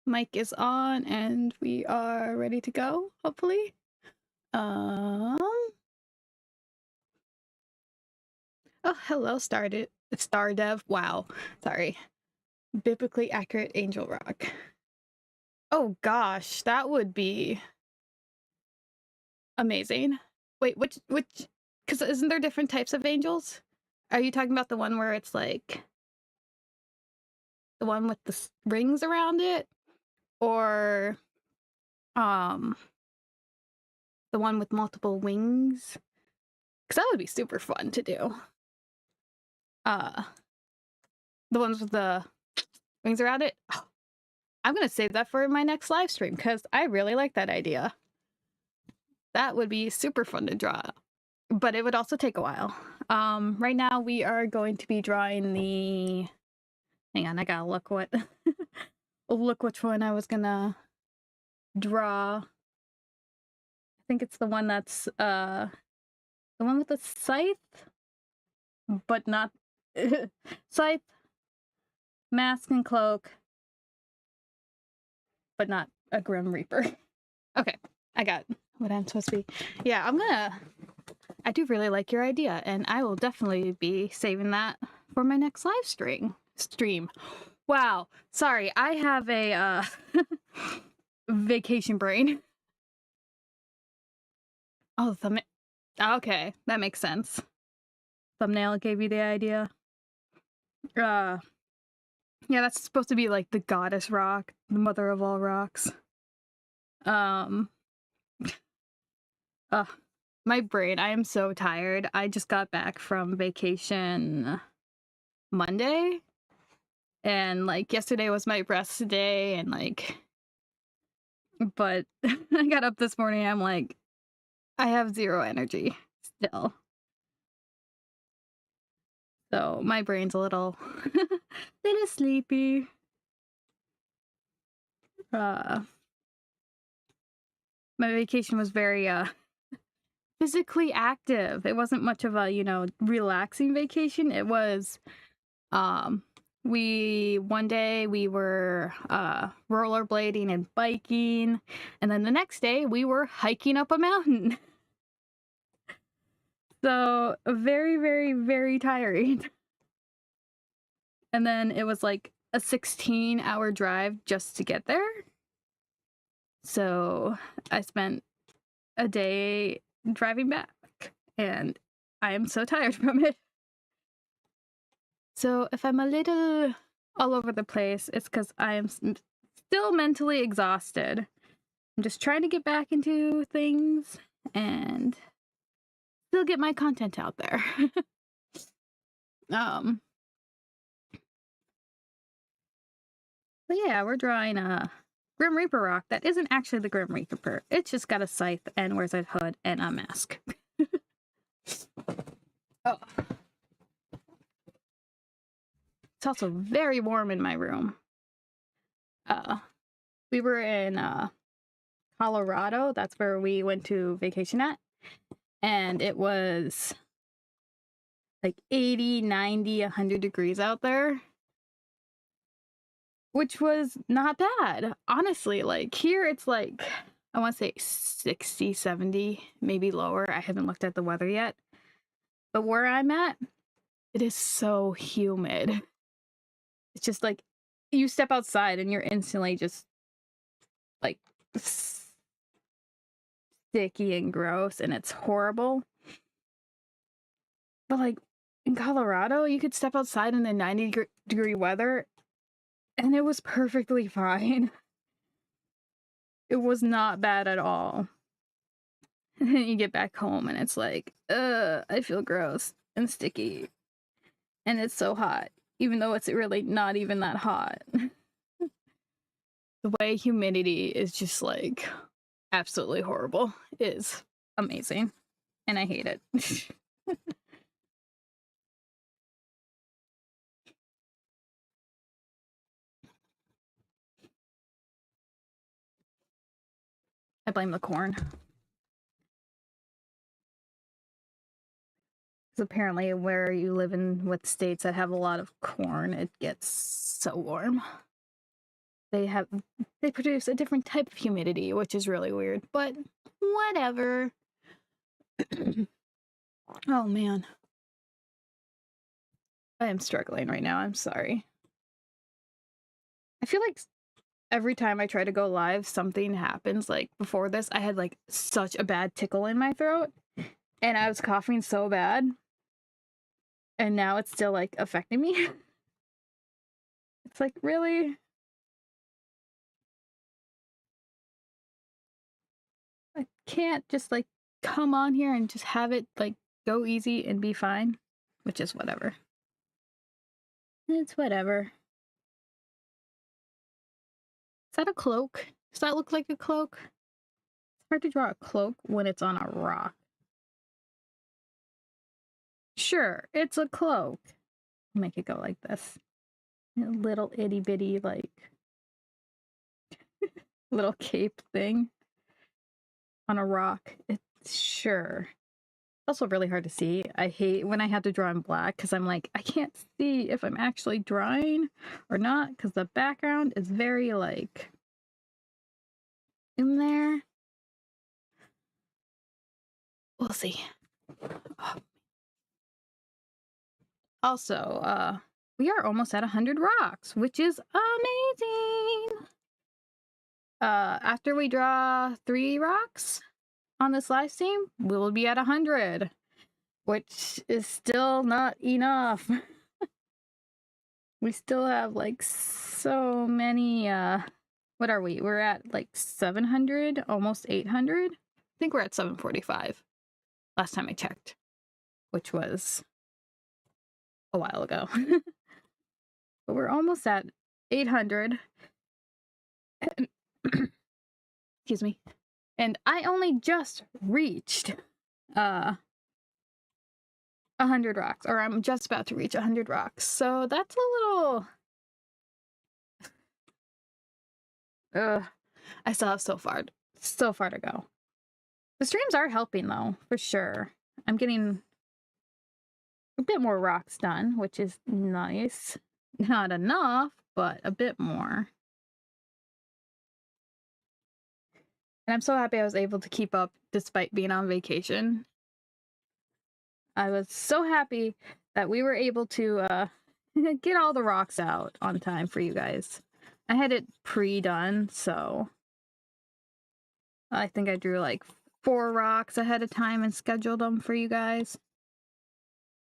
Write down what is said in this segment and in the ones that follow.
mic is on and we are ready to go, hopefully. Oh, hello, Stardev. Wow. Sorry. Biblically accurate angel rock. Oh gosh, that would be amazing. Wait, which, because isn't there different types of angels? Are you talking about the one where it's like the one with the rings around it? Or, um, the one with multiple wings? Because that would be super fun to do. The ones with the wings around it. Oh, I'm gonna save that for my next live stream because I really like that idea. That would be super fun to draw, but it would also take a while. Right now we are going to be drawing the. Hang on, I gotta look what. Look which one I was gonna draw. I think it's the one that's the one with the scythe, but not scythe, mask and cloak, but not a Grim Reaper. Okay, I got what I'm supposed to be. Yeah, I do really like your idea, and I will definitely be saving that for my next live stream. Wow, sorry, I have a vacation brain. Oh, okay, that makes sense. Thumbnail gave you the idea. Yeah, that's supposed to be like the goddess rock, the mother of all rocks. My brain, I am so tired. I just got back from vacation Monday, and like yesterday was my rest day, and like, but I got up this morning, I'm like, I have zero energy still. So my brain's a little sleepy. My vacation was very physically active. It wasn't much of a, relaxing vacation. It was one day we were rollerblading and biking, and then the next day we were hiking up a mountain. So very, very, very tiring. And then it was like a 16-hour drive just to get there. So I spent a day driving back, and I am so tired from it. So if I'm a little all over the place, it's because I am still mentally exhausted. I'm just trying to get back into things and still get my content out there. But yeah, we're drawing a Grim Reaper rock that isn't actually the Grim Reaper. It's just got a scythe and wears a hood and a mask. Oh. It's also very warm in my room. We were in Colorado. That's where we went to vacation at. And it was like 80, 90, 100 degrees out there. Which was not bad. Honestly, like here it's like, I want to say 60, 70, maybe lower. I haven't looked at the weather yet. But where I'm at, it is so humid. It's just like you step outside and you're instantly just like sticky and gross, and it's horrible. But like in Colorado, you could step outside in the 90-degree weather and it was perfectly fine. It was not bad at all. And then you get back home and it's like, I feel gross and sticky. And it's so hot, even though it's really not even that hot. The way humidity is just like absolutely horrible is amazing. And I hate it. I blame the corn. Because apparently where you live in with states that have a lot of corn, it gets so warm. they produce a different type of humidity, which is really weird, but whatever. Oh man. I am struggling right now. I'm sorry. I feel like every time I try to go live, something happens. Like before this, I had like such a bad tickle in my throat and I was coughing so bad. And now it's still like affecting me. It's like, really? I can't just like come on here and just have it like go easy and be fine, which is whatever. It's whatever. Is that a cloak? Does that look like a cloak? It's hard to draw a cloak when it's on a rock. Sure, it's a cloak. Make it go like this. A little itty bitty, like, little cape thing on a rock. It's sure. Also really hard to see. I hate when I have to draw in black because I'm like, I can't see if I'm actually drawing or not because the background is very like in there. We'll see. Also, we are almost at 100 rocks, which is amazing. After we draw 3 rocks on this live stream, we will be at 100, which is still not enough. We still have like so many, what are we? We're at like 700, almost 800. I think we're at 745 last time I checked, which was a while ago. But we're almost at 800. Excuse me. And I only just reached 100 rocks, or I'm just about to reach 100 rocks. So that's a little I still have so far to go. The streams are helping though, for sure. I'm getting a bit more rocks done, which is nice. Not enough, but a bit more. And I'm so happy I was able to keep up despite being on vacation. I was so happy that we were able to get all the rocks out on time for you guys. I had it pre-done, so I think I drew like 4 rocks ahead of time and scheduled them for you guys,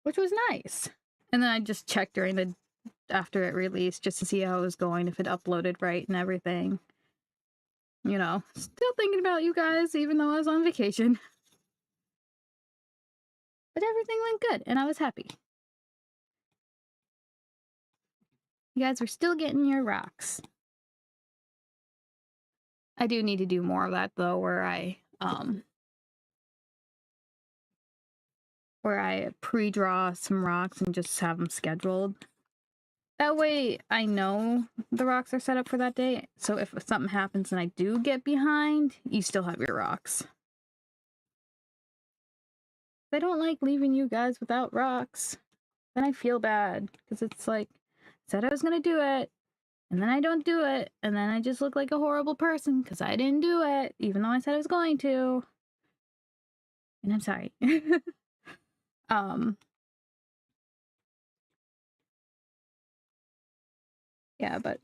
which was nice. And then I just checked after it released just to see how it was going, if it uploaded right and everything. You know, still thinking about you guys even though I was on vacation. But everything went good and I was happy. You guys were still getting your rocks. I do need to do more of that though, where I pre-draw some rocks and just have them scheduled. That way I know the rocks are set up for that day, so if something happens and I do get behind, you still have your rocks. I don't like leaving you guys without rocks. Then I feel bad, because it's like, I said I was gonna do it, and then I don't do it, and then I just look like a horrible person, because I didn't do it, even though I said I was going to. And I'm sorry. Yeah, but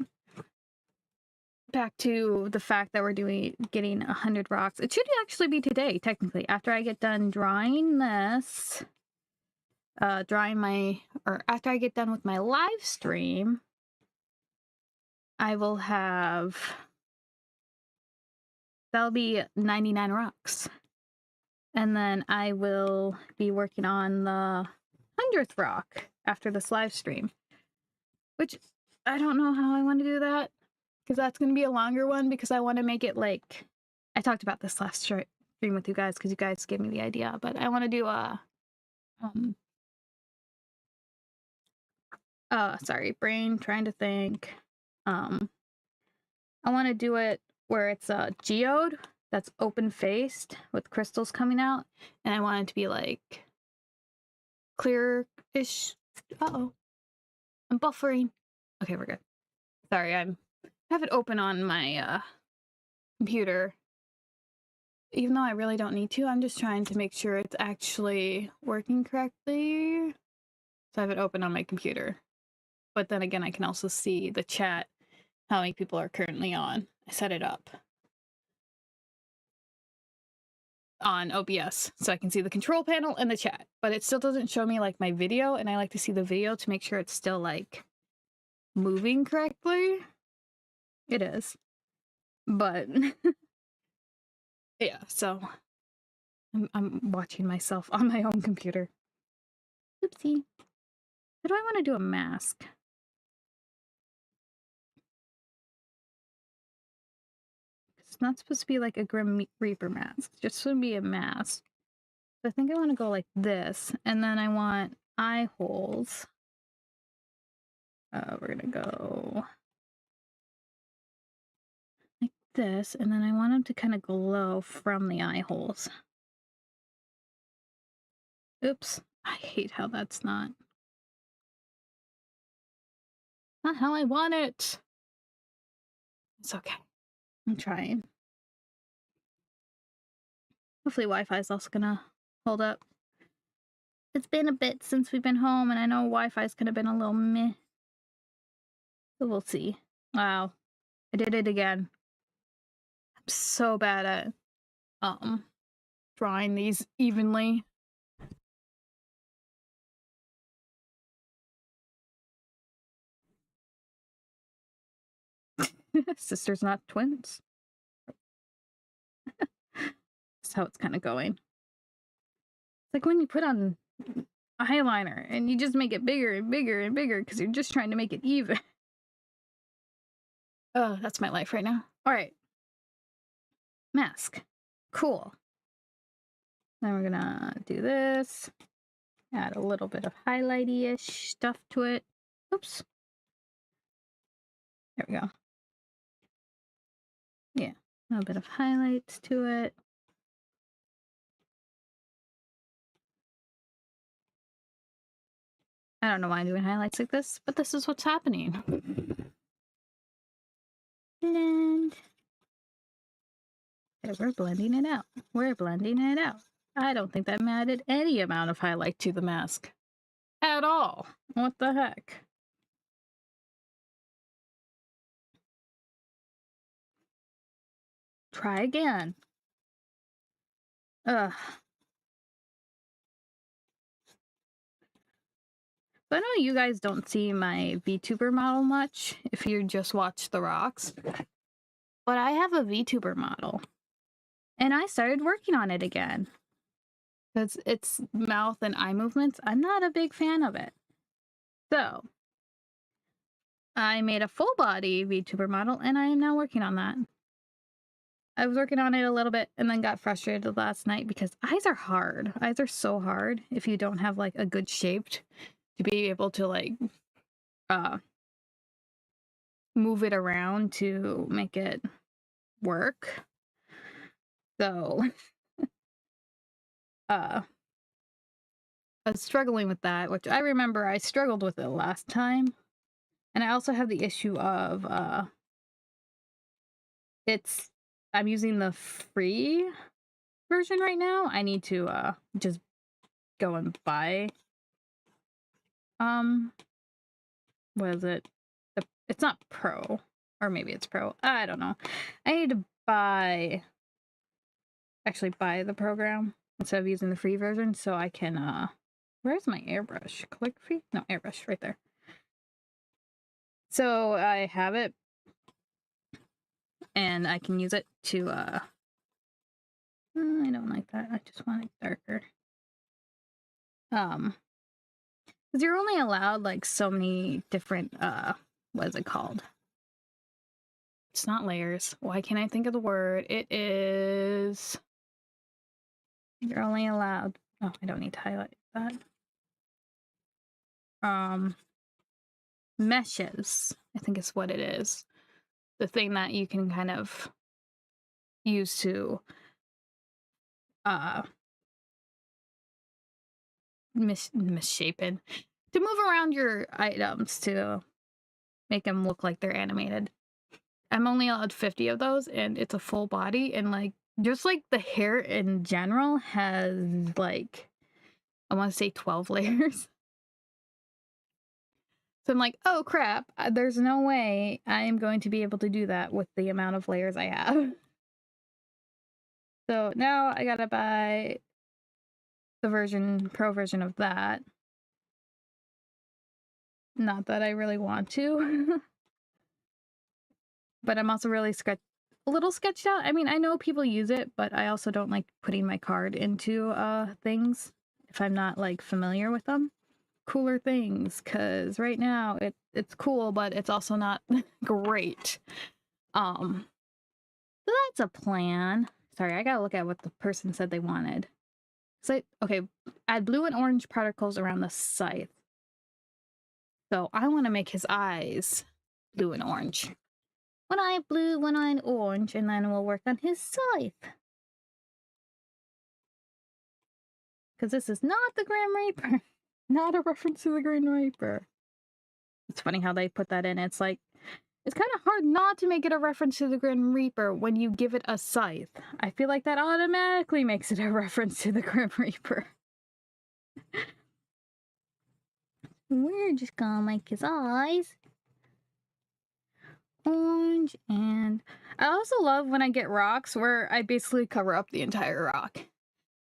back to the fact that we're getting 100 rocks. It should actually be today, technically. After I get done drawing this, after I get done with my live stream, I will have, that'll be 99 rocks. And then I will be working on the 100th rock after this live stream, which I don't know how I want to do that, because that's going to be a longer one, because I want to make it like, I talked about this last stream with you guys because you guys gave me the idea, but I want to do sorry, brain trying to think. I want to do it where it's a geode that's open-faced with crystals coming out, and I want it to be like clear-ish. Uh-oh. I'm buffering. Okay, we're good. Sorry, I'm have it open on my computer. Even though I really don't need to, I'm just trying to make sure it's actually working correctly. So I have it open on my computer. But then again, I can also see the chat, how many people are currently on. I set it up on OBS, so I can see the control panel and the chat. But it still doesn't show me, like, my video, and I like to see the video to make sure it's still, like, moving correctly. It is. But, yeah, so I'm watching myself on my own computer. Oopsie. How do I want to do a mask? It's not supposed to be like a Grim Reaper mask. It's just supposed to be a mask. So I think I want to go like this, and then I want eye holes. We're gonna go like this, and then I want them to kind of glow from the eye holes. Oops, I hate how that's not how I want it. It's okay. I'm trying. Hopefully Wi-Fi is also gonna hold up. It's been a bit since we've been home, and I know Wi-Fi's kind of been a little meh. So we'll see. Wow, I did it again. I'm so bad at drawing these evenly. Sisters, not twins. That's how it's kind of going. It's like when you put on eyeliner and you just make it bigger and bigger and bigger because you're just trying to make it even. Oh, that's my life right now. All right. Mask. Cool. Then we're gonna do this. Add a little bit of highlighty-ish stuff to it. Oops. There we go. Yeah, a little bit of highlights to it. I don't know why I'm doing highlights like this, but this is what's happening. And we're blending it out. We're blending it out. I don't think that added any amount of highlight to the mask. At all. What the heck? Try again. Ugh. So I know you guys don't see my VTuber model much if you just watch the rocks. But I have a VTuber model. And I started working on it again. Because its mouth and eye movements, I'm not a big fan of it. So, I made a full body VTuber model, and I am now working on that. I was working on it a little bit and then got frustrated last night because eyes are hard. Eyes are so hard if you don't have like a good shape to be able to like move it around to make it work. So I was struggling with that, which I remember I struggled with it last time. And I also have the issue of I'm using the free version right now. I need to just go and buy what is it? It's not Pro, or maybe it's Pro. I don't know. I need to actually buy the program instead of using the free version so I can where's my airbrush? Click free? No, airbrush right there. So I have it and I can use it to I don't like that. I just want it darker. Because you're only allowed like so many different what is it called? It's not layers. Why can't I think of the word? It is you're only allowed I don't need to highlight that. Meshes, I think is what it is. The thing that you can kind of use to misshapen, to move around your items to make them look like they're animated. I'm only allowed 50 of those, and it's a full body, and, like, just, like, the hair in general has, like, I wanna say 12 layers. So I'm like, "Oh, crap. There's no way I am going to be able to do that with the amount of layers I have." So now I gotta buy the pro version of that. Not that I really want to, but I'm also really a little sketched out. I mean, I know people use it, but I also don't like putting my card into things if I'm not like familiar with them. Cooler things, because right now it's cool, but it's also not great. So that's a plan. Sorry, I gotta look at what the person said they wanted. So okay, add blue and orange particles around the scythe. So I want to make his eyes blue and orange. One eye blue, one eye orange, and then we'll work on his scythe. Because this is not the Grim Reaper. Not a reference to the Grim Reaper. It's funny how they put that in. It's like, it's kind of hard not to make it a reference to the Grim Reaper when you give it a scythe. I feel like that automatically makes it a reference to the Grim Reaper. We're just gonna make his eyes orange, and I also love when I get rocks where I basically cover up the entire rock.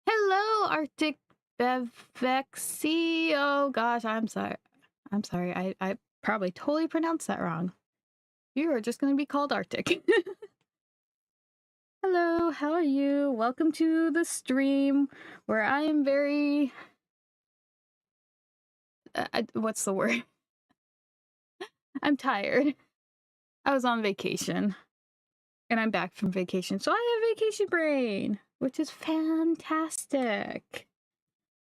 Hello, Arctic Bevexy. Oh gosh, I'm sorry. I'm sorry. I probably totally pronounced that wrong. You are just going to be called Arctic. Hello, how are you? Welcome to the stream where I am very... what's the word? I'm tired. I was on vacation. And I'm back from vacation. So I have vacation brain, which is fantastic.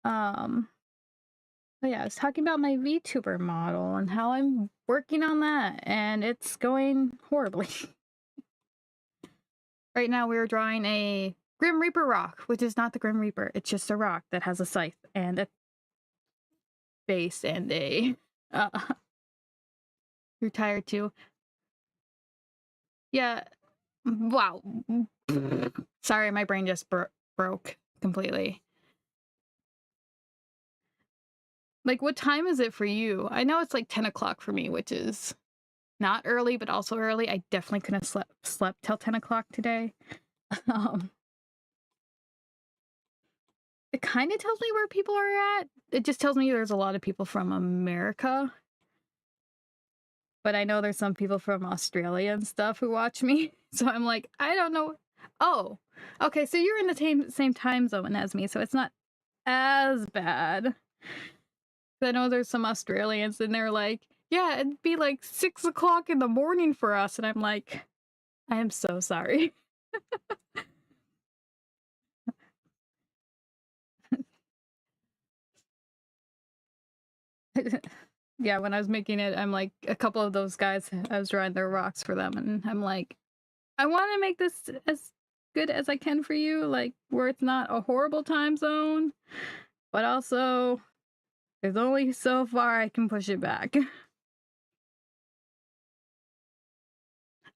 But yeah, I was talking about my VTuber model and how I'm working on that, and it's going horribly. Right now we're drawing a Grim Reaper rock, which is not the Grim Reaper. It's just a rock that has a scythe and a base and a... You're tired too? Yeah. Wow. Sorry, my brain just broke completely. Like, what time is it for you? I know it's like 10 o'clock for me, which is not early, but also early. I definitely couldn't have slept till 10 o'clock today. It kind of tells me where people are at. It just tells me there's a lot of people from America. But I know there's some people from Australia and stuff who watch me. So I'm like, I don't know. Oh, okay. So you're in the same time zone as me. So it's not as bad. I know there's some Australians and they're like, yeah, it'd be like 6 o'clock in the morning for us. And I'm like, I am so sorry. Yeah, when I was making it, I'm like, a couple of those guys, I was drawing their rocks for them. And I'm like, I want to make this as good as I can for you, like where it's not a horrible time zone, but also there's only so far I can push it back.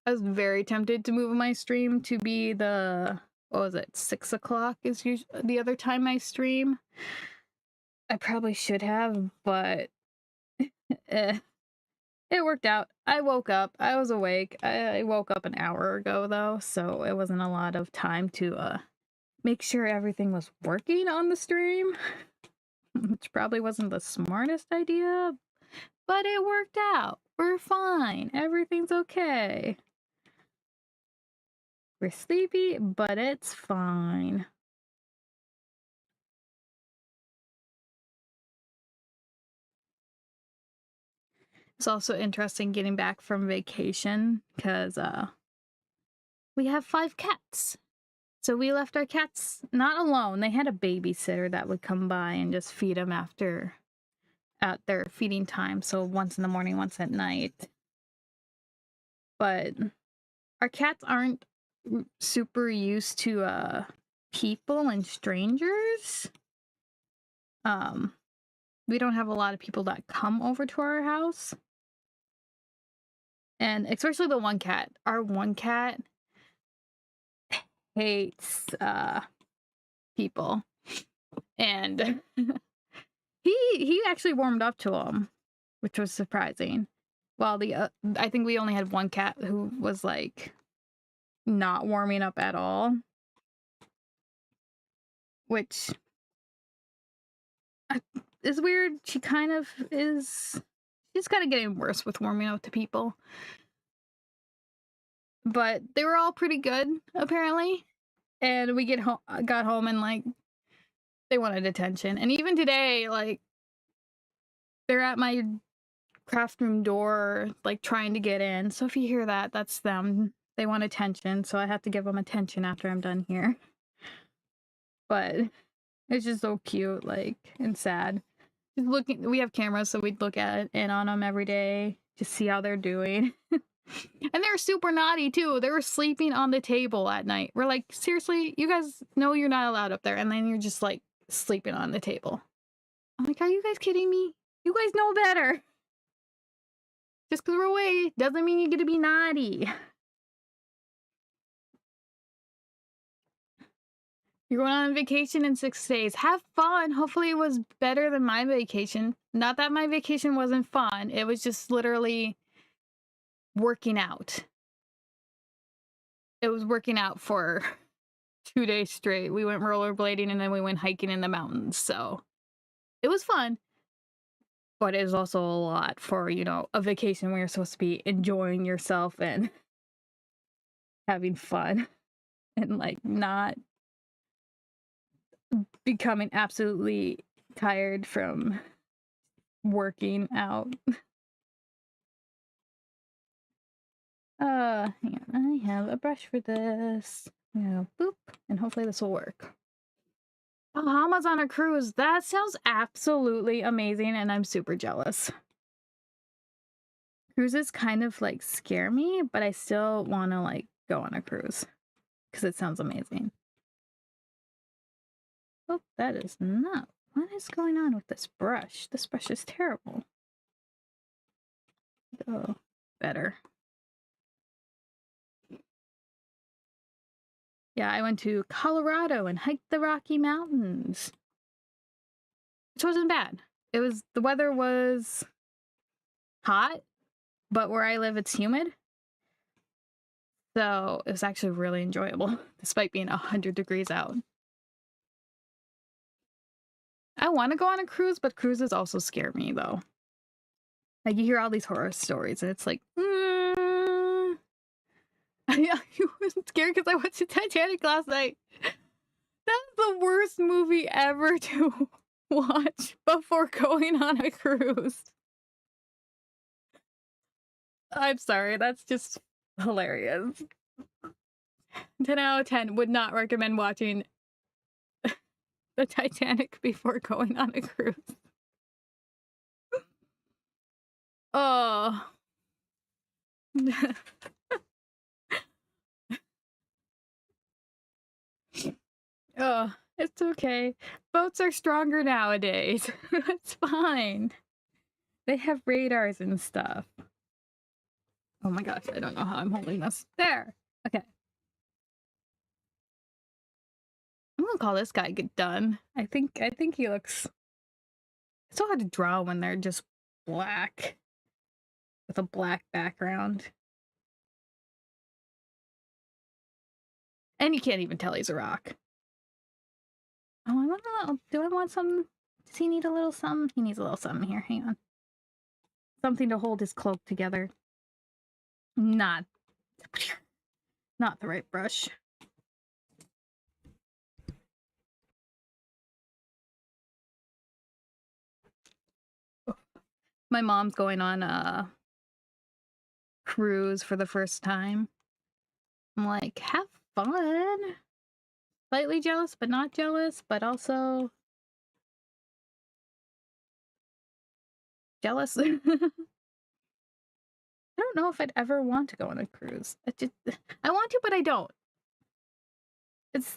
I was very tempted to move my stream to be the, what was it, 6 o'clock is usually the other time I stream. I probably should have, but it worked out. I woke up. I was awake. I woke up an hour ago, though, so it wasn't a lot of time to make sure everything was working on the stream, which probably wasn't the smartest idea, but it worked out. We're fine. Everything's okay. We're sleepy, but it's fine. It's also interesting getting back from vacation because we have 5 cats. So we left our cats not alone. They had a babysitter that would come by and just feed them at their feeding time. So once in the morning, once at night. But our cats aren't super used to people and strangers. We don't have a lot of people that come over to our house. And especially the one cat. Our one cat hates people. And he actually warmed up to him, which was surprising. While I think we only had one cat who was like not warming up at all, which is weird. She kind of is. She's kind of getting worse with warming up to people. But they were all pretty good, apparently. And we got home and like they wanted attention. And even today, like they're at my craft room door, like trying to get in. So if you hear that, that's them. They want attention, so I have to give them attention after I'm done here. But it's just so cute, like, and sad. Just looking, we have cameras, so we'd look at it in on them every day to see how they're doing. And they're super naughty too. They were sleeping on the table at night. We're like, seriously, you guys know you're not allowed up there, and then you're just like sleeping on the table. I'm like, are you guys kidding me? You guys know better. Just because we're away doesn't mean you get to be naughty. You're going on vacation in 6 days. Have fun. Hopefully it was better than my vacation. Not that my vacation wasn't fun. It was just literally working out. It was working out for 2 days straight. We went rollerblading and then we went hiking in the mountains. So it was fun. But it was also a lot for, you know, a vacation where you're supposed to be enjoying yourself and having fun and like not becoming absolutely tired from working out. Hang on. I have a brush for this. Yeah, boop, and hopefully this will work. Bahamas on a cruise. That sounds absolutely amazing, and I'm super jealous. Cruises kind of like scare me, but I still want to like go on a cruise because it sounds amazing. Oh, that is not. What is going on with this brush? This brush is terrible. Oh, better. Yeah, I went to Colorado and hiked the Rocky Mountains. Which wasn't bad. The weather was hot, but where I live, it's humid. So it was actually really enjoyable, despite being 100 degrees out. I want to go on a cruise, but cruises also scare me, though. Like, you hear all these horror stories, and it's like, Yeah, you were scared because I watched the Titanic last night. That's the worst movie ever to watch before going on a cruise. I'm sorry, that's just hilarious. 10 out of 10 would not recommend watching the Titanic before going on a cruise. Oh. Oh, it's okay. Boats are stronger nowadays. It's fine. They have radars and stuff. Oh my gosh, I don't know how I'm holding this. There. Okay. I'm gonna call this guy get done. I think he looks. It's so hard to draw when they're just black with a black background. And you can't even tell he's a rock. Oh, I want a little. Do I want some? Does he need a little something? He needs a little something here. Hang on. Something to hold his cloak together. Not the right brush. My mom's going on a cruise for the first time. I'm like, have fun. Slightly jealous, but not jealous, but also jealous. I don't know if I'd ever want to go on a cruise. I want to, but I don't. It's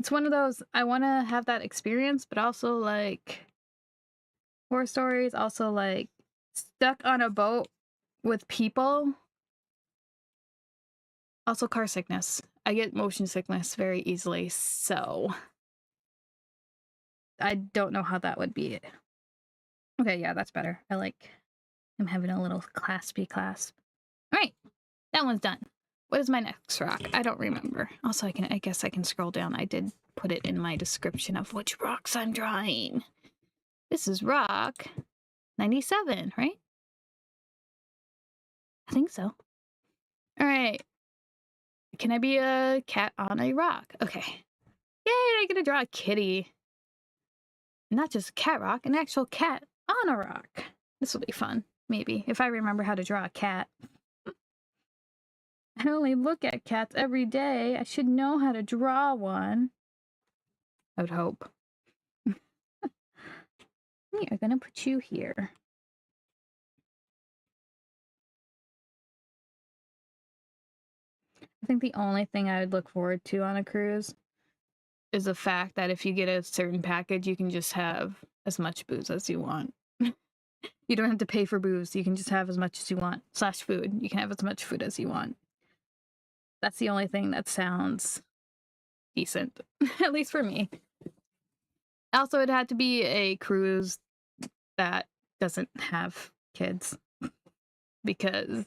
one of those, I want to have that experience, but also like horror stories, also like stuck on a boat with people. Also car sickness. I get motion sickness very easily, so I don't know how that would be. Okay, yeah, that's better. I'm having a little claspy clasp. All right, that one's done. What is my next rock? I don't remember. Also, I guess I can scroll down. I did put it in my description of which rocks I'm drawing. This is rock 97, right? I think so. All right. Can I be a cat on a rock? Okay. Yay, I get to draw a kitty. Not just a cat rock, an actual cat on a rock. This will be fun, maybe, if I remember how to draw a cat. I only look at cats every day. I should know how to draw one. I would hope. We are gonna put you here. I think the only thing I would look forward to on a cruise is the fact that if you get a certain package, you can just have as much booze as you want. You don't have to pay for booze. You can just have as much as you want. / food. You can have as much food as you want. That's the only thing that sounds decent, at least for me. Also, it had to be a cruise that doesn't have kids, because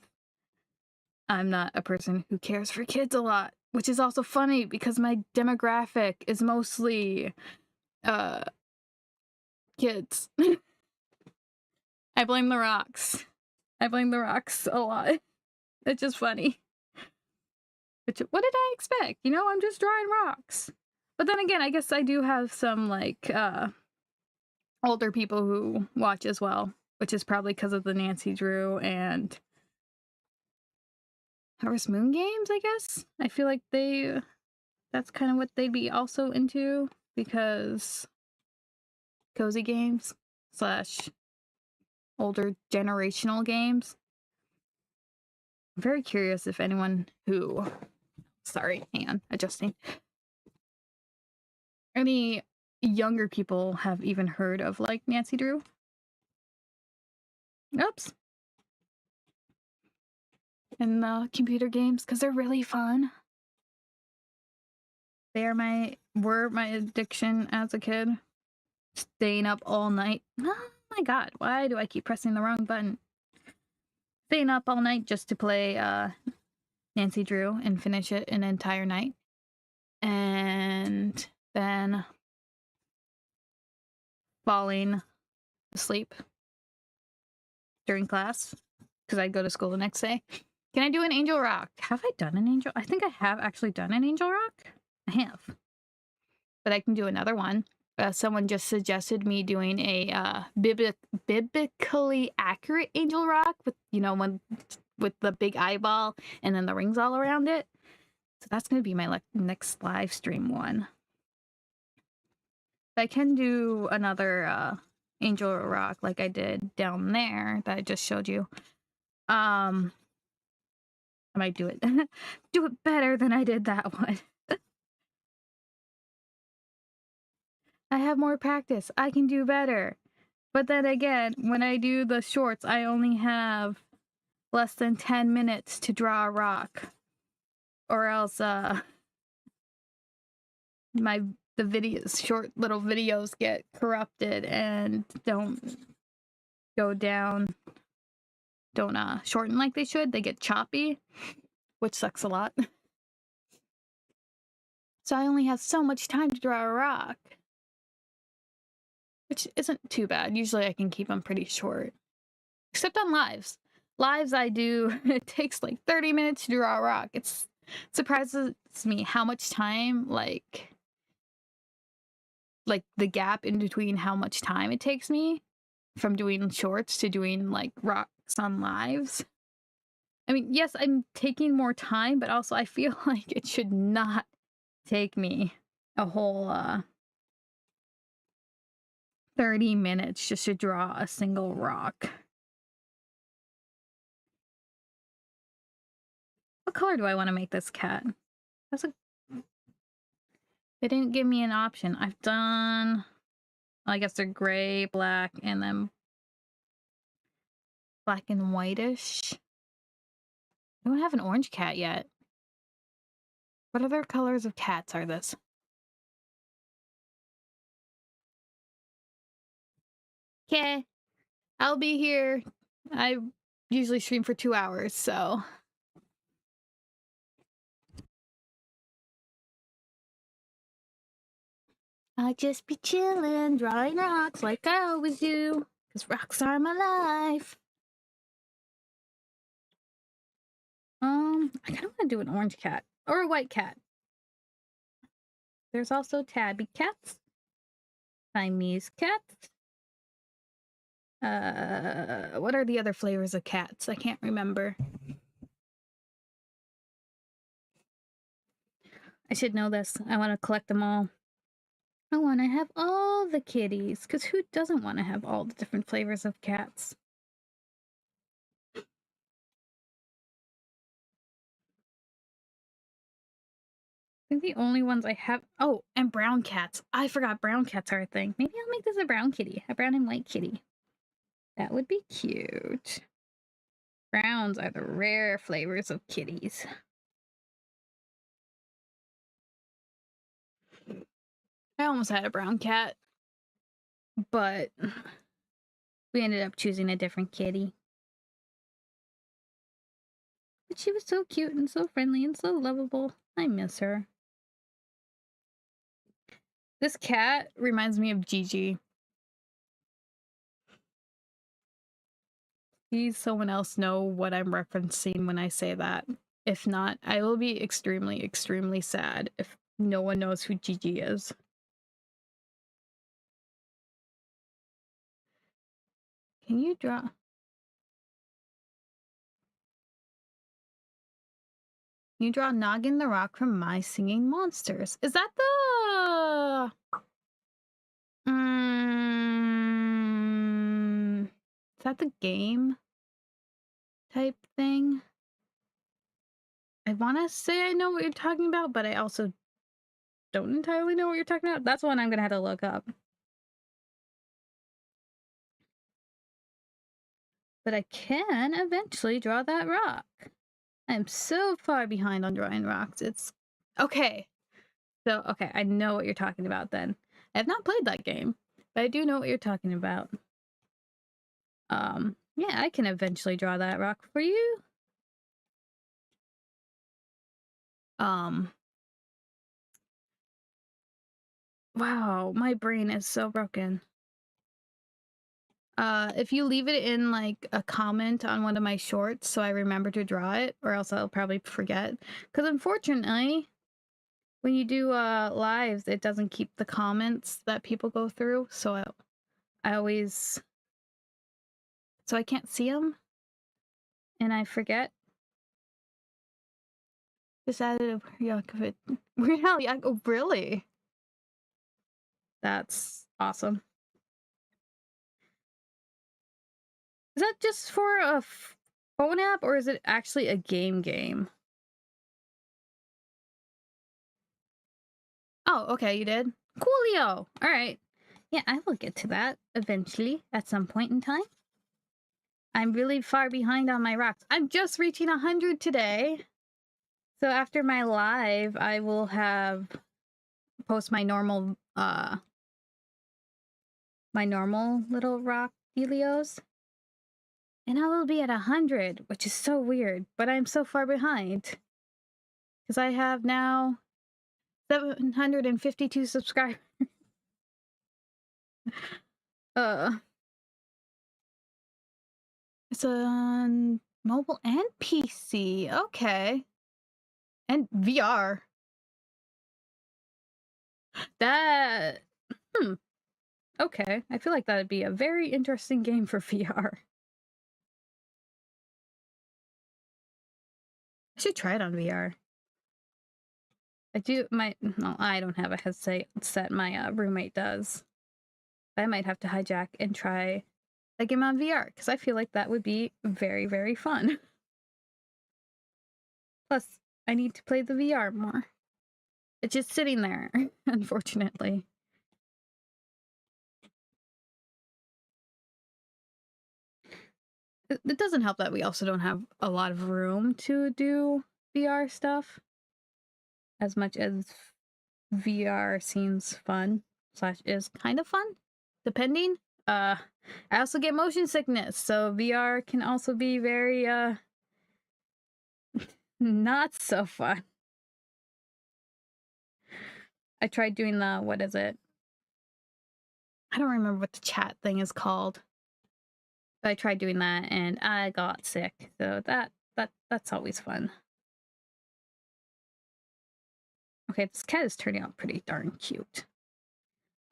I'm not a person who cares for kids a lot, which is also funny because my demographic is mostly kids. I blame the rocks. I blame the rocks a lot. It's just funny. What did I expect? You know, I'm just drawing rocks. But then again, I guess I do have some, like, older people who watch as well, which is probably because of the Nancy Drew and Harvest Moon games, I guess. I feel like that's kind of what they'd be also into, because cozy games / older generational games. I'm very curious if anyone who, sorry, hang on, adjusting. Any younger people have even heard of, like, Nancy Drew? Oops. And computer games, because they're really fun. Were my addiction as a kid. Staying up all night. Oh my god, why do I keep pressing the wrong button? Staying up all night just to play Nancy Drew and finish it an entire night. And then falling asleep during class, because I'd go to school the next day. Can I do an angel rock? Have I done an angel? I think I have actually done an angel rock. I have. But I can do another one. Someone just suggested me doing a biblically accurate angel rock with, you know, one with the big eyeball and then the rings all around it. So that's going to be my next live stream one. But I can do another angel rock like I did down there that I just showed you. I might do it do it better than I did that one. I have more practice. I can do better. But then again, when I do the shorts, I only have less than 10 minutes to draw a rock. Or else the short little videos get corrupted and don't go down, don't shorten like they should. They get choppy, which sucks a lot. So I only have so much time to draw a rock, which isn't too bad. Usually I can keep them pretty short, except on lives. Lives I do, it takes like 30 minutes to draw a rock. It surprises me how much time, like the gap in between how much time it takes me from doing shorts to doing like rocks on lives. I mean, yes, I'm taking more time, but also I feel like it should not take me a whole 30 minutes just to draw a single rock. What color do I want to make this cat? They didn't give me an option. I've done, I guess they're gray, black, and then black and whitish. I don't have an orange cat yet. What other colors of cats are this? Okay, I'll be here. I usually stream for 2 hours, so. I just be chillin', drawing rocks like I always do, 'cause rocks are my life. I kind of want to do an orange cat or a white cat. There's also tabby cats, Siamese cats. What are the other flavors of cats? I can't remember. I should know this. I want to collect them all. I want to have all the kitties, because who doesn't want to have all the different flavors of cats? I think the only ones I have... Oh, and brown cats. I forgot brown cats are a thing. Maybe I'll make this a brown kitty. A brown and white kitty. That would be cute. Browns are the rare flavors of kitties. I almost had a brown cat, but we ended up choosing a different kitty. But she was so cute and so friendly and so lovable. I miss her. This cat reminds me of Gigi. Please someone else know what I'm referencing when I say that. If not, I will be extremely, extremely sad if no one knows who Gigi is. Can you draw? Can you draw Noggin the Rock from My Singing Monsters? Is that the... Is that the game type thing? I want to say I know what you're talking about, but I also don't entirely know what you're talking about. That's one I'm going to have to look up. But I can eventually draw that rock. I'm so far behind on drawing rocks. It's... Okay. So, okay, I know what you're talking about then. I have not played that game, but I do know what you're talking about. Yeah, I can eventually draw that rock for you. Wow, my brain is so broken. If you leave it in, like, a comment on one of my shorts so I remember to draw it, or else I'll probably forget. Because unfortunately, when you do, lives, it doesn't keep the comments that people go through, so I always... So I can't see them, and I forget. Just added a yuck of it. Weird Al Yankovic. Oh, really? That's awesome. Is that just for a phone app, or is it actually a game? Oh, okay, you did? Coolio! Alright. Yeah, I will get to that eventually, at some point in time. I'm really far behind on my rocks. I'm just reaching 100 today. So after my live, I will post my normal little rock dealios. And I will be at 100, which is so weird, but I'm so far behind. Because I have now 752 subscribers. It's on mobile and PC. Okay. And VR. That... Okay. I feel like that'd be a very interesting game for VR. I should try it on VR. No, I don't have a headset. My roommate does. I might have to hijack and try a game on VR, because I feel like that would be very, very fun. Plus, I need to play the VR more. It's just sitting there, unfortunately. It doesn't help that we also don't have a lot of room to do VR stuff. As much as VR seems fun / is kind of fun, depending. I also get motion sickness, so VR can also be very not so fun. I tried doing the, what is it? I don't remember what the chat thing is called. But I tried doing that and I got sick. So that's always fun. Okay, this cat is turning out pretty darn cute.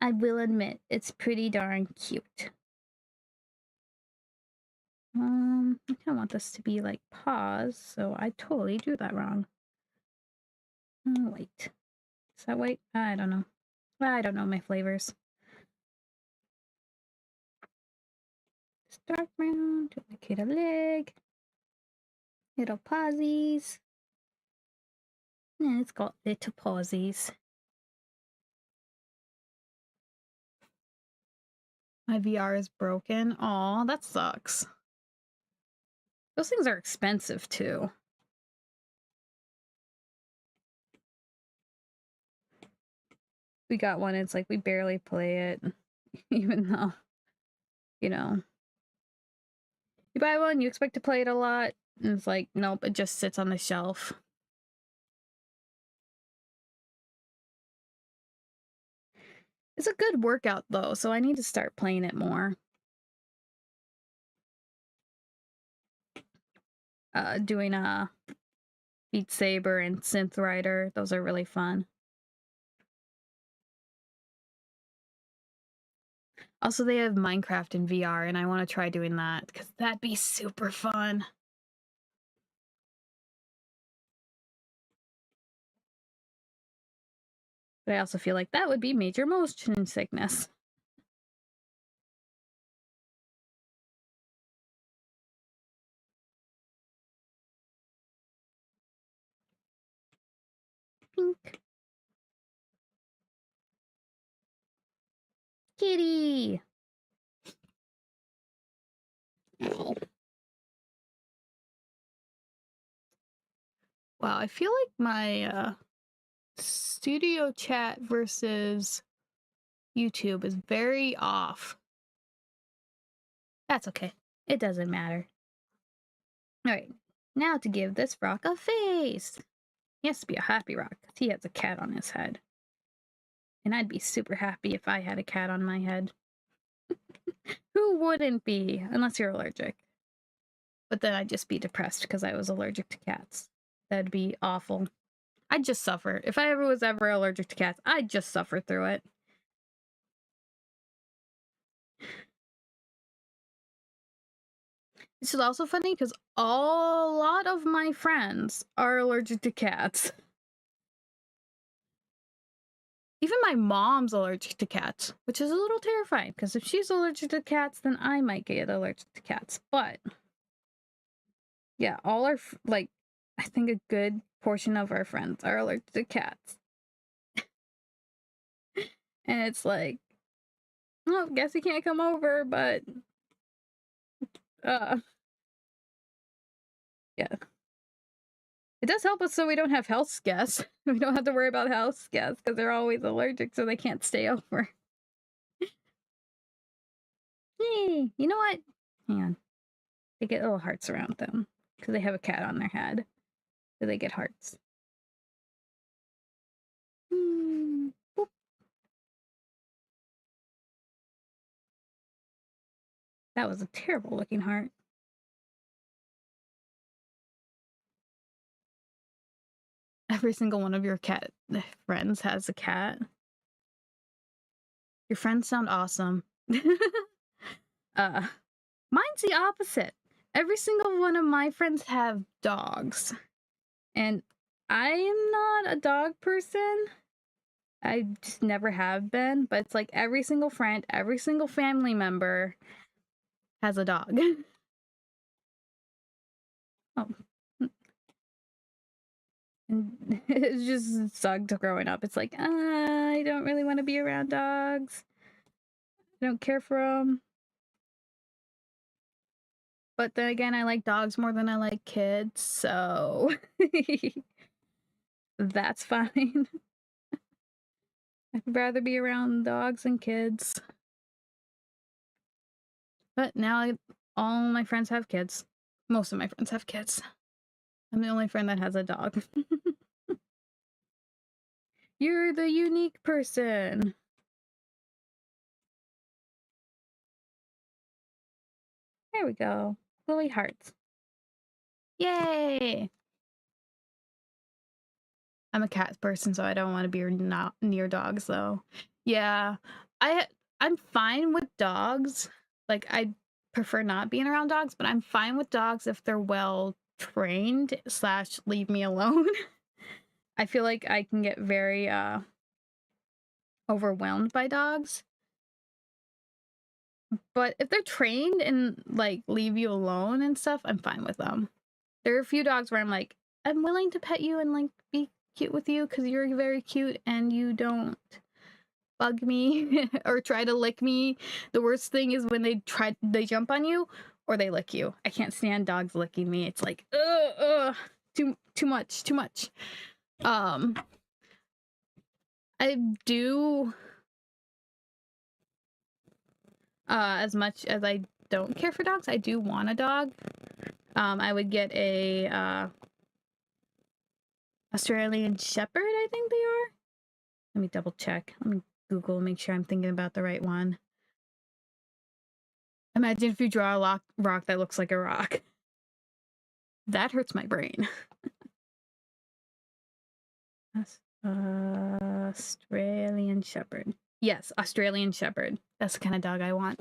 I will admit, it's pretty darn cute. I kind of want this to be like paws, so I totally drew that wrong. Oh, wait. Is that white? I don't know. I don't know my flavors. Dark brown, duplicate a leg. Little pawsies. And it's got little pawsies. My VR is broken. Aw, that sucks. Those things are expensive too. We got one, it's like we barely play it. Even though, you know, you buy one, you expect to play it a lot, and it's like, nope, it just sits on the shelf. It's a good workout though, so I need to start playing it more. Doing a Beat Saber and Synth Rider, those are really fun. Also, they have Minecraft in VR, and I want to try doing that, because that'd be super fun. But I also feel like that would be major motion sickness. Pink. Kitty! Oh. Wow, I feel like my studio chat versus YouTube is very off. That's okay. It doesn't matter. Alright, now to give this rock a face. He has to be a happy rock, because he has a cat on his head. And I'd be super happy if I had a cat on my head. Who wouldn't be? Unless you're allergic. But then I'd just be depressed because I was allergic to cats. That'd be awful. I'd just suffer. If I was ever allergic to cats, I'd just suffer through it. This is also funny because a lot of my friends are allergic to cats. Even my mom's allergic to cats, which is a little terrifying because if she's allergic to cats, then I might get allergic to cats. But yeah, all our, like, I think a good portion of our friends are allergic to cats. And it's like, oh, guess he can't come over, but yeah. It does help us so we don't have house guests. We don't have to worry about house guests because they're always allergic, so they can't stay over. Yay! You know what? Hang on. They get little hearts around them because they have a cat on their head. So they get hearts. Boop. That was a terrible looking heart. Every single one of your cat friends has a cat. Your friends sound awesome. Mine's the opposite. Every single one of my friends have dogs. And I am not a dog person. I just never have been, but it's like every single friend, every single family member has a dog. Oh. And it just sucked growing up. It's like, I don't really want to be around dogs. I don't care for them. But then again, I like dogs more than I like kids, so that's fine. I'd rather be around dogs than kids. But now all my friends have kids. Most of my friends have kids. I'm the only friend that has a dog. You're the unique person. There we go. Lily hearts. Yay! I'm a cat person, so I don't want to be not near dogs, though. Yeah, I'm fine with dogs. Like, I prefer not being around dogs, but I'm fine with dogs if they're well trained / leave me alone. I feel like I can get very overwhelmed by dogs. But if they're trained and like leave you alone and stuff, I'm fine with them. There are a few dogs where I'm like, I'm willing to pet you and like be cute with you because you're very cute and you don't bug me or try to lick me. The worst thing is when they jump on you or they lick you. I can't stand dogs licking me. It's like, too much. I do, as much as I don't care for dogs, I do want a dog. I would get a Australian Shepherd, I think they are. Let me double check. Let me Google, make sure I'm thinking about the right one. Imagine if you draw a rock that looks like a rock. That hurts my brain. Australian Shepherd. Yes, Australian Shepherd. That's the kind of dog I want.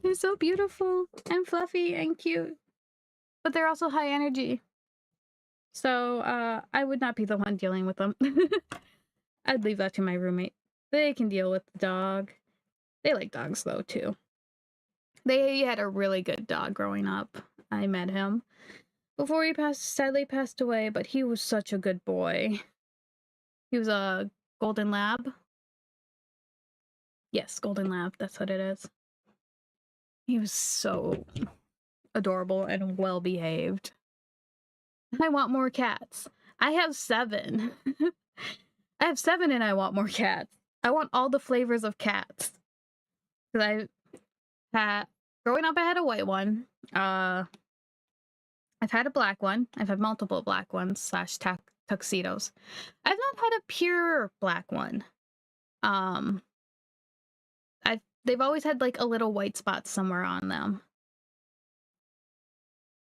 They're so beautiful and fluffy and cute. But they're also high energy. So, I would not be the one dealing with them. I'd leave that to my roommate. They can deal with the dog. They like dogs, though, too. They had a really good dog growing up. I met him before he sadly passed away, but he was such a good boy. He was a golden lab. Yes, golden lab. That's what it is. He was so adorable and well-behaved. I want more cats. I have 7. I have 7 and I want more cats. I want all the flavors of cats. Because growing up, I had a white one. I've had a black one. I've had multiple black ones / tuxedos. I've not had a pure black one. They've always had like a little white spot somewhere on them.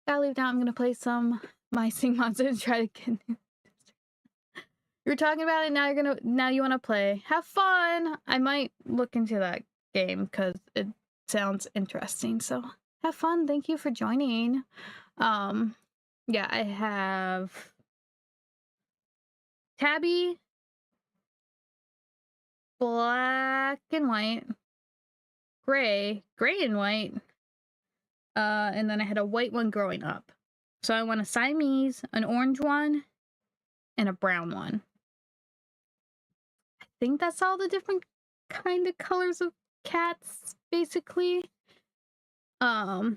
Gotta leave now. I'm gonna play some My Sing Monster and try to get. You're talking about it now. Now you want to play. Have fun. I might look into that game because it sounds interesting. So have fun. Thank you for joining. Yeah, I have Tabby, black and white, gray and white, and then I had a white one growing up. So I want a Siamese, an orange one, and a brown one. I think that's all the different kind of colors of cats, basically. I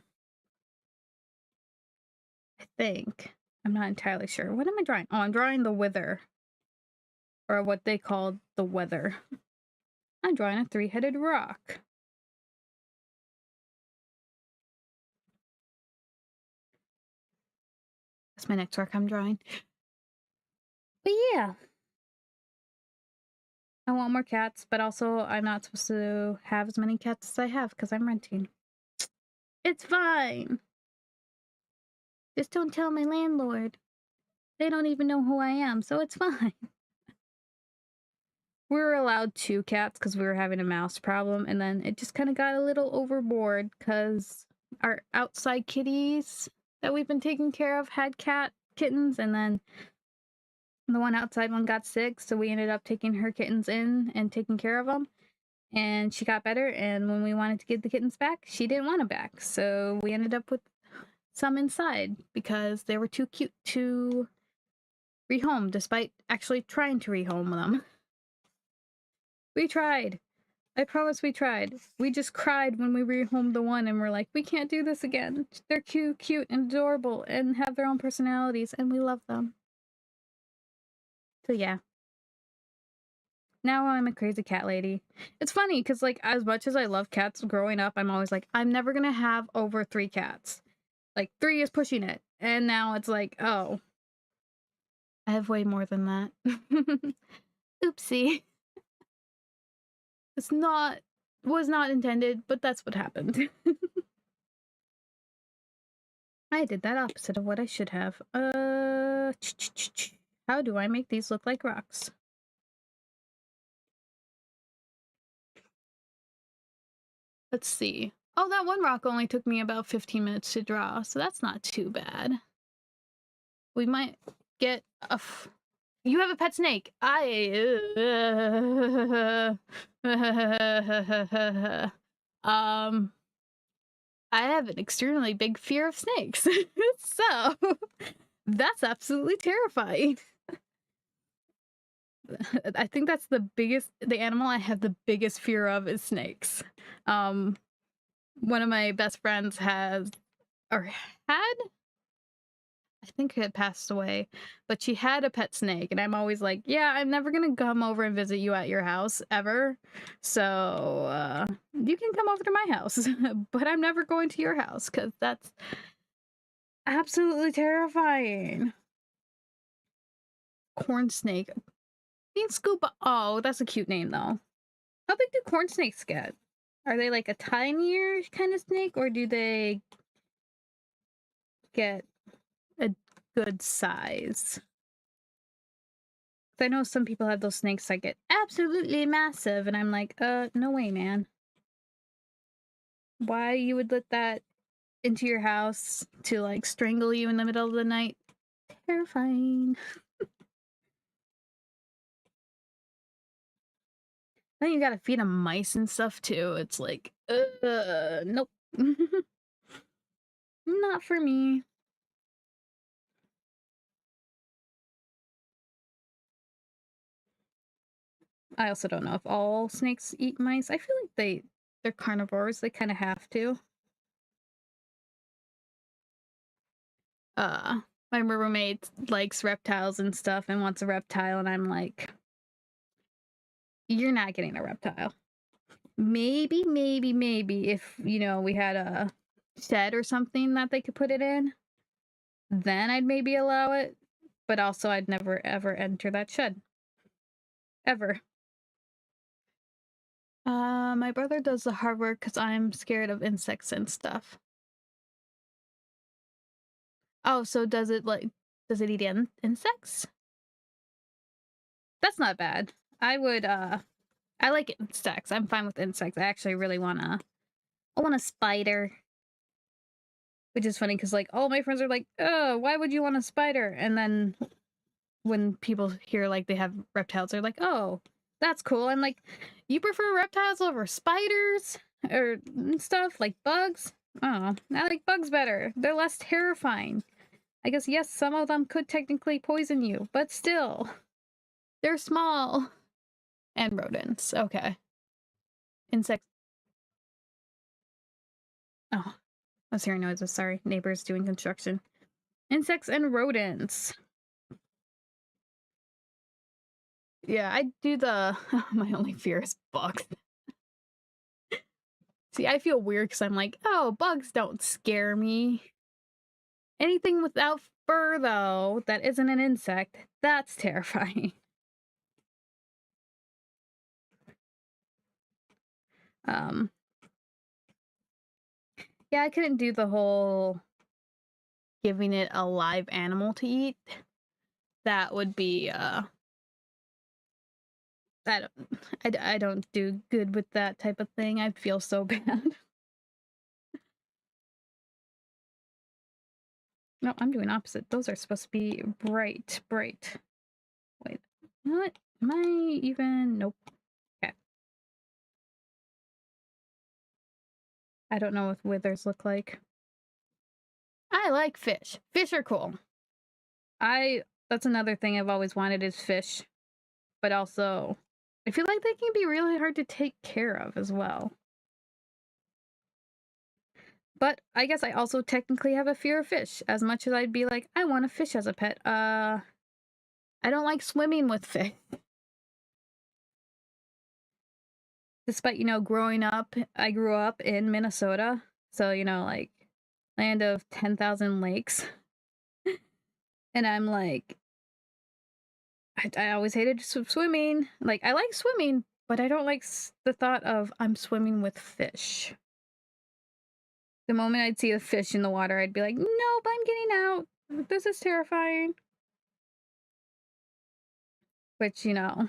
think. I'm not entirely sure. What am I drawing? Oh, I'm drawing the wither. Or what they call the weather. I'm drawing a 3-headed rock. That's my next work I'm drawing. But yeah. I want more cats, but also I'm not supposed to have as many cats as I have because I'm renting. It's fine. Just don't tell my landlord. They don't even know who I am, so it's fine. We were allowed 2 cats because we were having a mouse problem, and then it just kind of got a little overboard because our outside kitties that we've been taking care of had kittens, and then the one outside one got sick, so we ended up taking her kittens in and taking care of them, and she got better, and when we wanted to get the kittens back, she didn't want them back, so we ended up with some inside because they were too cute to rehome, despite actually trying to rehome them. We tried. I promise we tried. We just cried when we rehomed the one and we're like, we can't do this again. They're cute and adorable and have their own personalities and we love them. So yeah. Now I'm a crazy cat lady. It's funny because, like, as much as I love cats growing up, I'm always like, I'm never gonna have over 3 cats. Like, 3 is pushing it. And now it's like, oh, I have way more than that. Oopsie. Was not intended, but that's what happened. I did that opposite of what I should have. How do I make these look like rocks? Let's see. Oh, that one rock only took me about 15 minutes to draw, so that's not too bad. We might get a... You have a pet snake. I have an extremely big fear of snakes. So, that's absolutely terrifying. I think that's the animal I have the biggest fear of is snakes. One of my best friends had, I think it had passed away, but she had a pet snake, and I'm always like, yeah, I'm never gonna come over and visit you at your house, ever. So, you can come over to my house, but I'm never going to your house, because that's absolutely terrifying. Corn snake. Bean scuba. Oh, that's a cute name, though. How big do corn snakes get? Are they like a tinier kind of snake, or do they get a good size? I know some people have those snakes that get absolutely massive, and I'm like, no way, man. Why you would let that into your house to, like, strangle you in the middle of the night? Terrifying. Then you gotta feed them mice and stuff, too. It's like, nope. Not for me. I also don't know if all snakes eat mice. I feel like they're carnivores. They kind of have to. My roommate likes reptiles and stuff and wants a reptile, and I'm like, you're not getting a reptile. Maybe if, you know, we had a shed or something that they could put it in, then I'd maybe allow it. But also, I'd never, ever enter that shed. Ever. My brother does the hard work because I'm scared of insects and stuff. Oh, so does it eat insects? That's not bad. I like insects. I'm fine with insects. I actually really I want a spider. Which is funny because, like, all my friends are like, oh, why would you want a spider? And then when people hear, like, they have reptiles, they're like, oh, that's cool. I'm like, you prefer reptiles over spiders or stuff, like bugs? Oh, I like bugs better. They're less terrifying. I guess, yes, some of them could technically poison you, but still. They're small. And rodents. Okay. Insects. Oh, I was hearing noises. Sorry. Neighbors doing construction. Insects and rodents. Yeah, I do the... My only fear is bugs. See, I feel weird because I'm like, oh, bugs don't scare me. Anything without fur, though, that isn't an insect, that's terrifying. Yeah, I couldn't do the whole giving it a live animal to eat. That would be, I don't do good with that type of thing. I'd feel so bad. No, I'm doing opposite. Those are supposed to be bright. Wait, what? Am I even? Nope. Okay. I don't know what withers look like. I like fish. Fish are cool. That's another thing I've always wanted is fish. But also, I feel like they can be really hard to take care of as well. But I guess I also technically have a fear of fish, as much as I'd be like, I want a fish as a pet. I don't like swimming with fish. Despite, growing up, I grew up in Minnesota. So, like, land of 10,000 lakes. And I'm like, I always hated swimming. Like, I like swimming, but I don't like the thought of I'm swimming with fish. The moment I'd see a fish in the water, I'd be like, nope, I'm getting out. This is terrifying. Which, think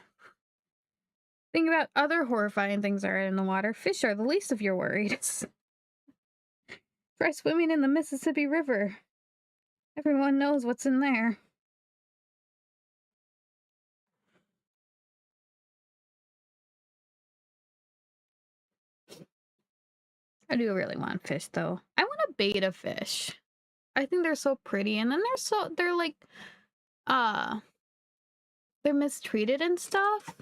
about other horrifying things that are in the water. Fish are the least of your worries. Try swimming in the Mississippi River. Everyone knows what's in there. I do really want fish, though. I want a betta fish. I think they're so pretty, and then they're like, they're mistreated and stuff.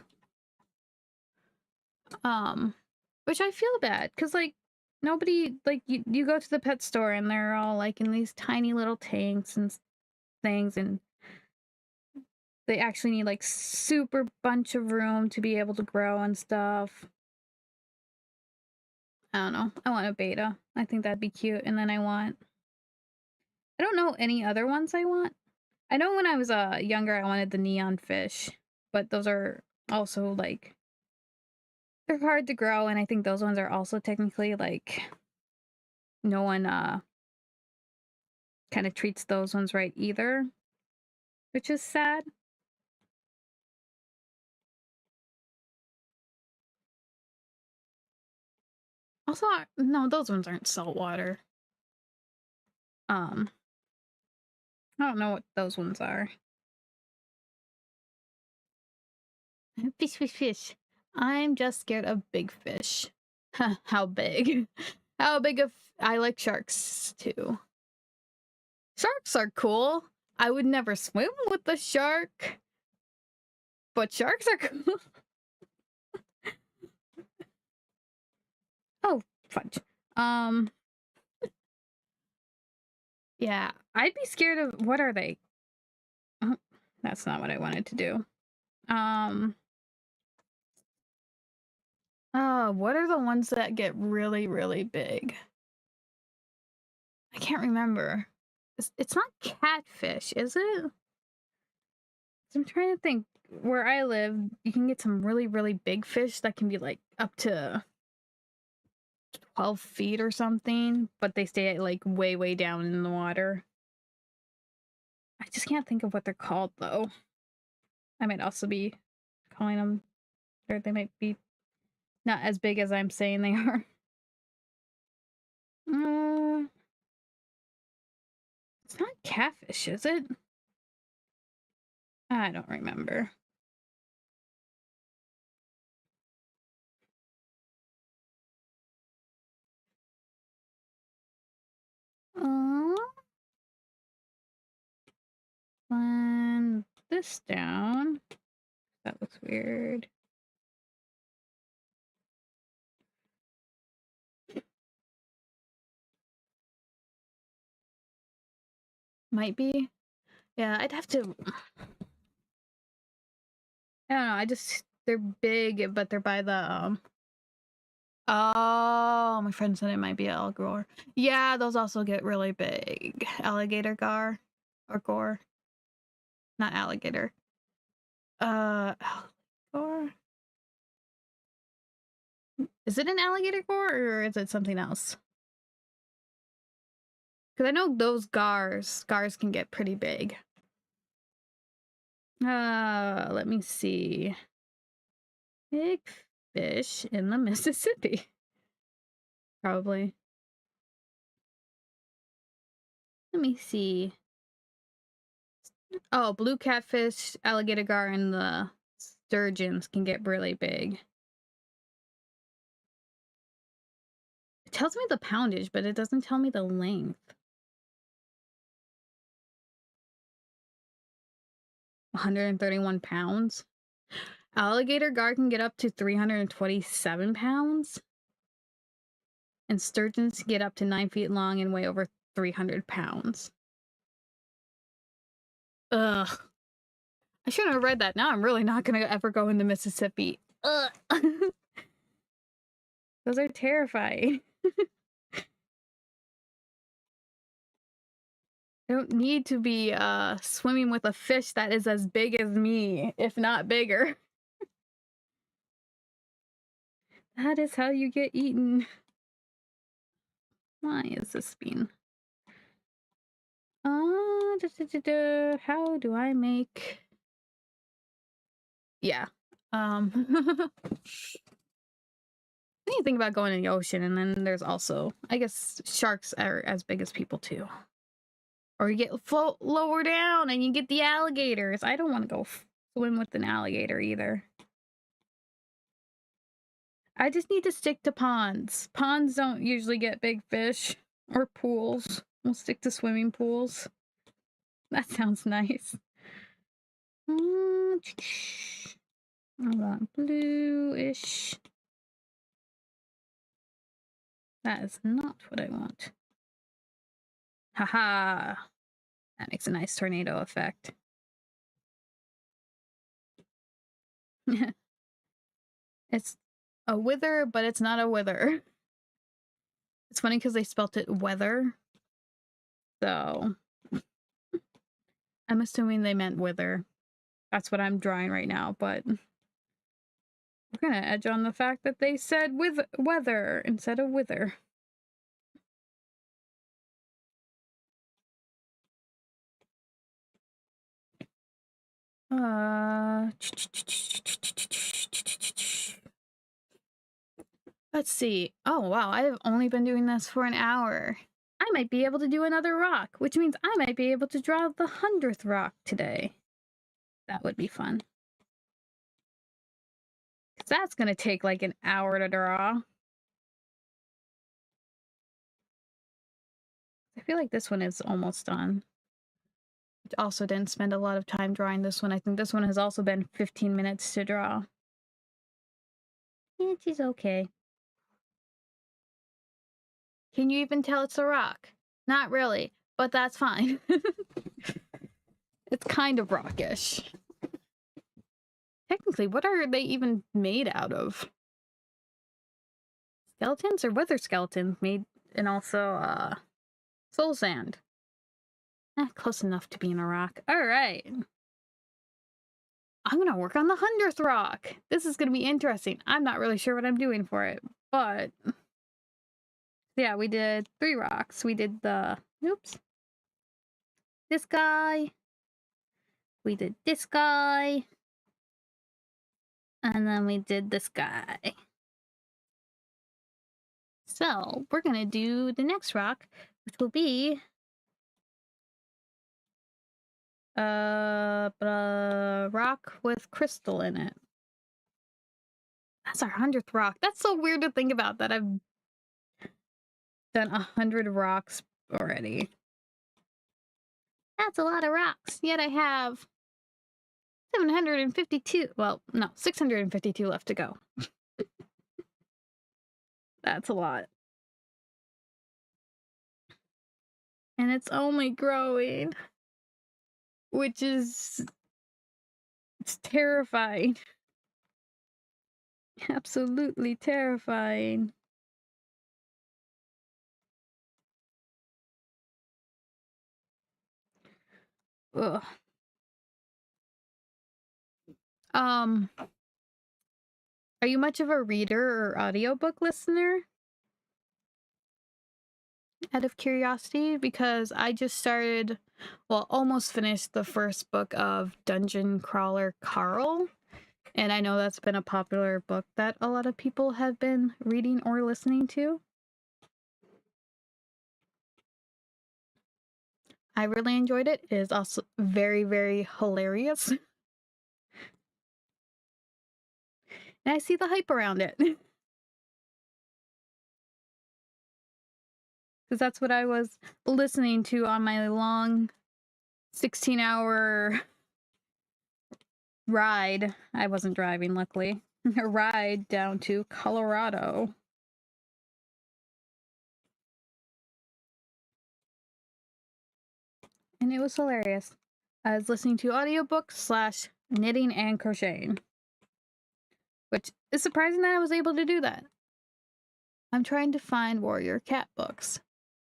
Which I feel bad, because, like, nobody, like, you go to the pet store, and they're all, like, in these tiny little tanks and things, and they actually need, like, super bunch of room to be able to grow and stuff. I don't know. I want a betta. I think that'd be cute. And then I don't know any other ones I want. I know when I was younger, I wanted the neon fish, but those are also, like, they're hard to grow, and I think those ones are also technically, like, no one kind of treats those ones right either, which is sad. Also, no, those ones aren't saltwater. I don't know what those ones are. Fish, fish, fish. I'm just scared of big fish. How big? How big of... I like sharks, too. Sharks are cool. I would never swim with a shark. But sharks are cool. Oh, fudge. Yeah, I'd be scared of... What are they? Oh, that's not what I wanted to do. What are the ones that get really, really big? I can't remember. It's not catfish, is it? I'm trying to think. Where I live, you can get some really, really big fish that can be, like, up to 12 feet or something, but they stay, like, way, way down in the water. I just can't think of what they're called, though. I might also be calling them, or they might be not as big as I'm saying they are. It's not catfish, is it? I don't remember. Plan this down. That looks weird. Might be. Yeah, I'd have to... I don't know, they're big, but they're by the, Oh, my friend said it might be alligator. Yeah, those also get really big. Alligator gar. Or gore. Not alligator. Alligator? Is it an alligator gore, or is it something else? Because I know those scars can get pretty big. Let me see. Big fish in the Mississippi. Probably. Let me see. Oh, blue catfish, alligator gar, and the sturgeons can get really big. It tells me the poundage, but it doesn't tell me the length. 131 pounds. Alligator gar can get up to 327 pounds. And sturgeons get up to 9 feet long and weigh over 300 pounds. Ugh. I shouldn't have read that. Now I'm really not going to ever go into Mississippi. Ugh. Those are terrifying. I don't need to be swimming with a fish that is as big as me, if not bigger. That is how you get eaten. Why is this being? How do I make? Yeah. I need to think about going in the ocean, and then there's also, I guess, sharks are as big as people too. Or you get float lower down and you get the alligators. I don't want to go swim with an alligator either. I just need to stick to ponds. Ponds don't usually get big fish. Or pools. We'll stick to swimming pools. That sounds nice. I want bluish. That is not what I want. Haha. That makes a nice tornado effect. It's a wither, but it's not a wither. It's funny because they spelt it weather. So I'm assuming they meant wither. That's what I'm drawing right now, but we're gonna edge on the fact that they said with weather instead of wither. Let's see. Oh, wow. I have only been doing this for an hour. I might be able to do another rock, which means I might be able to draw the 100th rock today. That would be fun. Because that's going to take like an hour to draw. I feel like this one is almost done. I also didn't spend a lot of time drawing this one. I think this one has also been 15 minutes to draw. It is okay. Can you even tell it's a rock? Not really, but that's fine. It's kind of rockish. Technically, what are they even made out of? Skeletons or wither skeletons made, and also soul sand. Close enough to being a rock. All right. I'm gonna work on the 100th rock. This is gonna be interesting. I'm not really sure what I'm doing for it, but yeah, we did 3 rocks. We did the, oops, this guy. We did this guy. And then we did this guy. So we're gonna do the next rock, which will be rock with crystal in it. That's our 100th rock. That's so weird to think about, that I've done 100 rocks already. That's a lot of rocks. Yet I have 752. Well, no, 652 left to go. That's a lot. And it's only growing, which is, it's terrifying. Absolutely terrifying. Ugh. Are you much of a reader or audiobook listener? Out of curiosity, because I just started, well, almost finished the first book of Dungeon Crawler Carl. And I know that's been a popular book that a lot of people have been reading or listening to. I really enjoyed it. It is also very, very hilarious. And I see the hype around it. Because that's what I was listening to on my long 16-hour ride. I wasn't driving, luckily. A ride down to Colorado. And it was hilarious. I was listening to audiobooks / knitting and crocheting. Which is surprising that I was able to do that. I'm trying to find Warrior Cat books.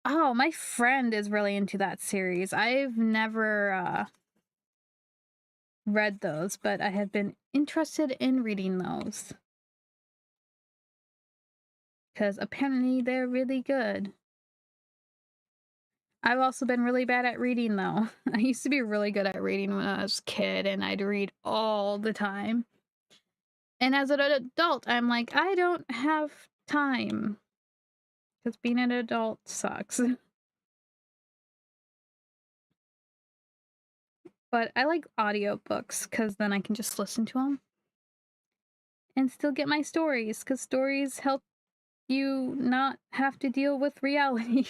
Oh, my friend is really into that series. I've never read those, but I have been interested in reading those. Because apparently they're really good. I've also been really bad at reading, though. I used to be really good at reading when I was a kid, and I'd read all the time. And as an adult, I'm like, I don't have time. Because being an adult sucks. But I like audiobooks, because then I can just listen to them. And still get my stories, because stories help you not have to deal with reality.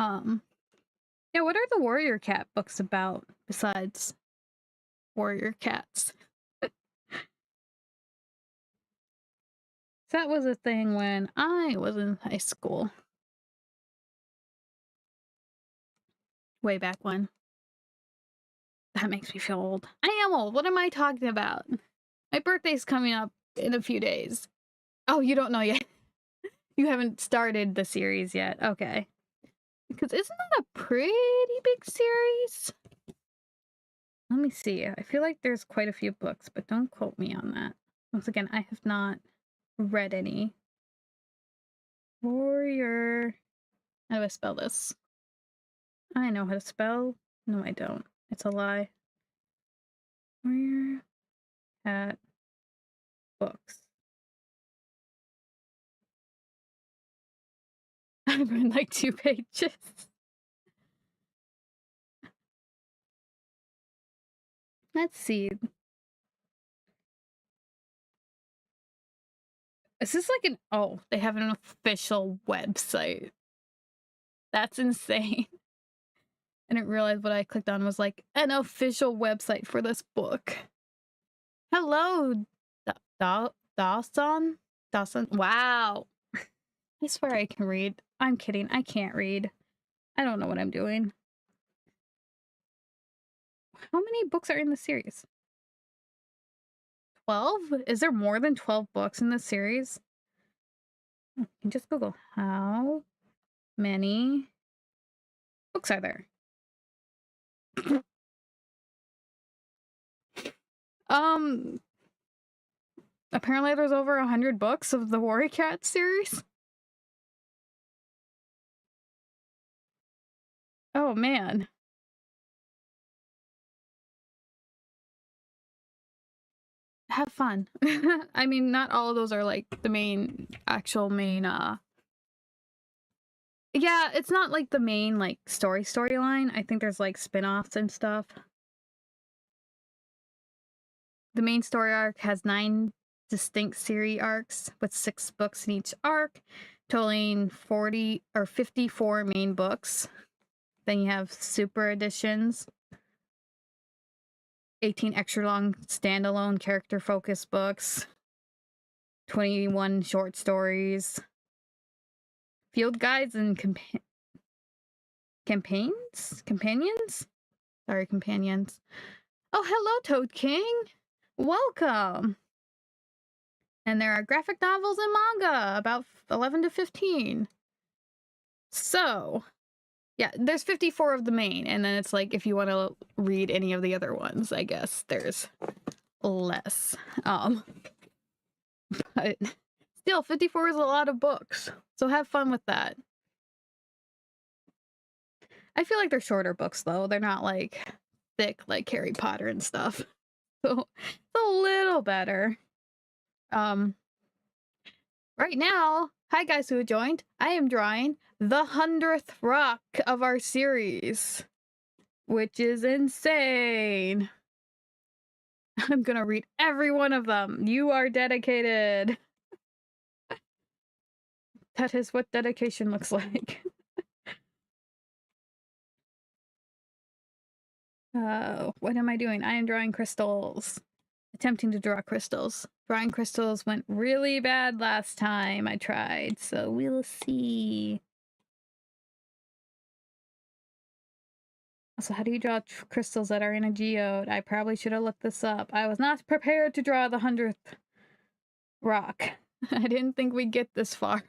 Yeah, what are the Warrior Cat books about besides warrior cats? That was a thing when I was in high school. Way back when. That makes me feel old. I am old. What am I talking about? My birthday's coming up in a few days. Oh, you don't know yet. You haven't started the series yet. Okay. Because isn't that a pretty big series? Let me see. I feel like there's quite a few books, but don't quote me on that. Once again, I have not read any. Warrior. How do I spell this? I know how to spell. No, I don't. It's a lie. Warrior Cat books. I've read like 2 pages. Let's see. Is this like an... Oh, they have an official website. That's insane. I didn't realize what I clicked on was like an official website for this book. Hello, Dawson? Dawson? Wow. I swear I can read. I'm kidding. I can't read. I don't know what I'm doing. How many books are in the series? 12? Is there more than 12 books in this series? You can just Google how many books are there? Apparently there's over 100 books of the Warrior Cat series. Oh man. Have fun. I mean, not all of those are like the actual main yeah, it's not like the main like storyline. I think there's like spin-offs and stuff. The main story arc has 9 distinct series arcs with 6 books in each arc, totaling 40 or 54 main books. Then you have super editions, 18 extra long standalone character focused books, 21 short stories, field guides and companions. Sorry, companions. Oh, hello, Toad King. Welcome. And there are graphic novels and manga, about 11 to 15. So, yeah, there's 54 of the main, and then it's like if you want to read any of the other ones, I guess there's less. But still, 54 is a lot of books, so have fun with that. I feel like they're shorter books, though. They're not like thick like Harry Potter and stuff. So it's a little better. Right now, hi guys who joined. I am drawing the 100th rock of our series, which is insane. I'm gonna read every one of them. You are dedicated. That is what dedication looks like. What am I doing? I am drawing crystals. Attempting to draw crystals. Drawing crystals went really bad last time I tried, so we'll see. Also, how do you draw crystals that are in a geode? I probably should have looked this up. I was not prepared to draw the 100th rock. I didn't think we'd get this far.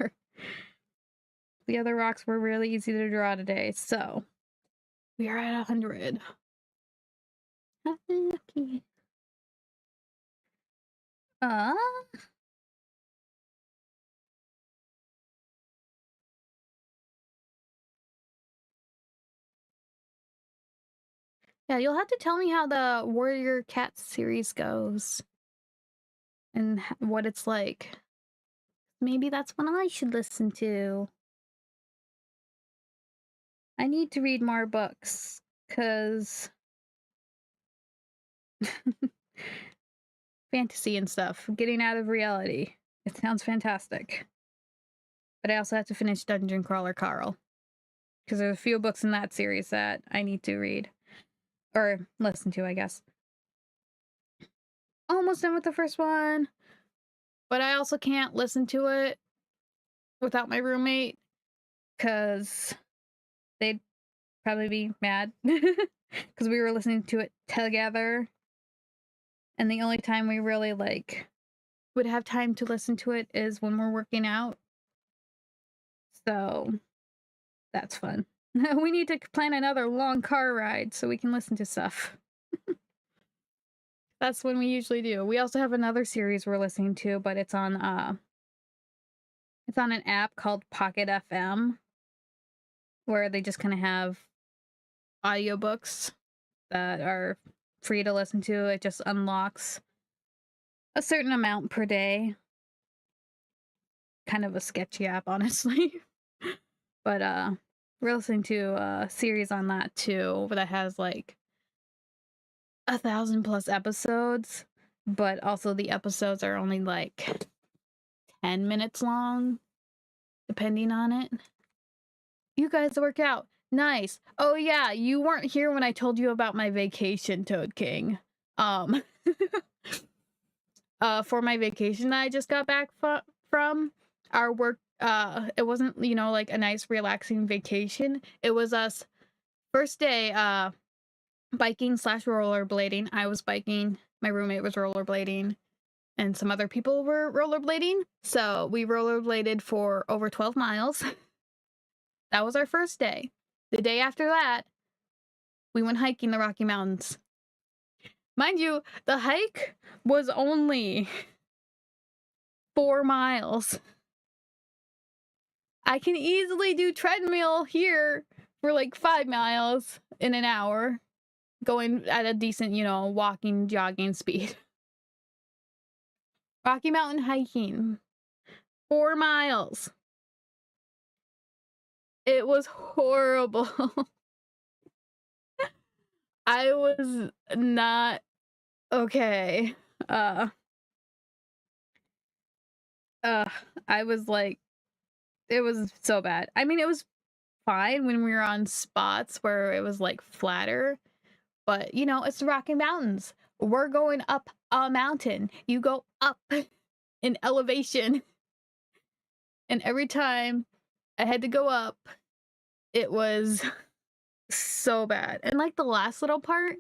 The other rocks were really easy to draw today, so we are at 100. Lucky. Uh, yeah, you'll have to tell me how the Warrior Cat series goes and what it's like. Maybe that's one I should listen to. I need to read more books, because fantasy and stuff, getting out of reality. It sounds fantastic. But I also have to finish Dungeon Crawler Carl, because there's a few books in that series that I need to read. Or listen to, I guess. Almost done with the first one. But I also can't listen to it without my roommate, because they'd probably be mad. Because we were listening to it together. And the only time we really, would have time to listen to it is when we're working out. So, that's fun. We need to plan another long car ride so we can listen to stuff. That's when we usually do. We also have another series we're listening to, but it's on an app called Pocket FM, where they just kind of have audiobooks that are free to listen to. It just unlocks a certain amount per day. Kind of a sketchy app, honestly. But we're listening to a series on that too that has 1,000+ episodes, but also the episodes are only 10 minutes long, depending on it. You guys work out. Nice. Oh yeah, you weren't here when I told you about my vacation, Toad King. For my vacation that I just got back from, our work, it wasn't, a nice relaxing vacation. It was us first day, biking / rollerblading. I was biking, my roommate was rollerblading, and some other people were rollerblading. So we rollerbladed for over 12 miles. That was our first day. The day after that, we went hiking the Rocky Mountains. Mind you, the hike was only 4 miles. I can easily do treadmill here for 5 miles in an hour, going at a decent, walking, jogging speed. Rocky Mountain hiking, 4 miles. It was horrible. I was not okay. I was it was so bad. I mean, it was fine when we were on spots where it was flatter, but it's the Rocky Mountains. We're going up a mountain. You go up in elevation. And every time I had to go up, it was so bad. And the last little part,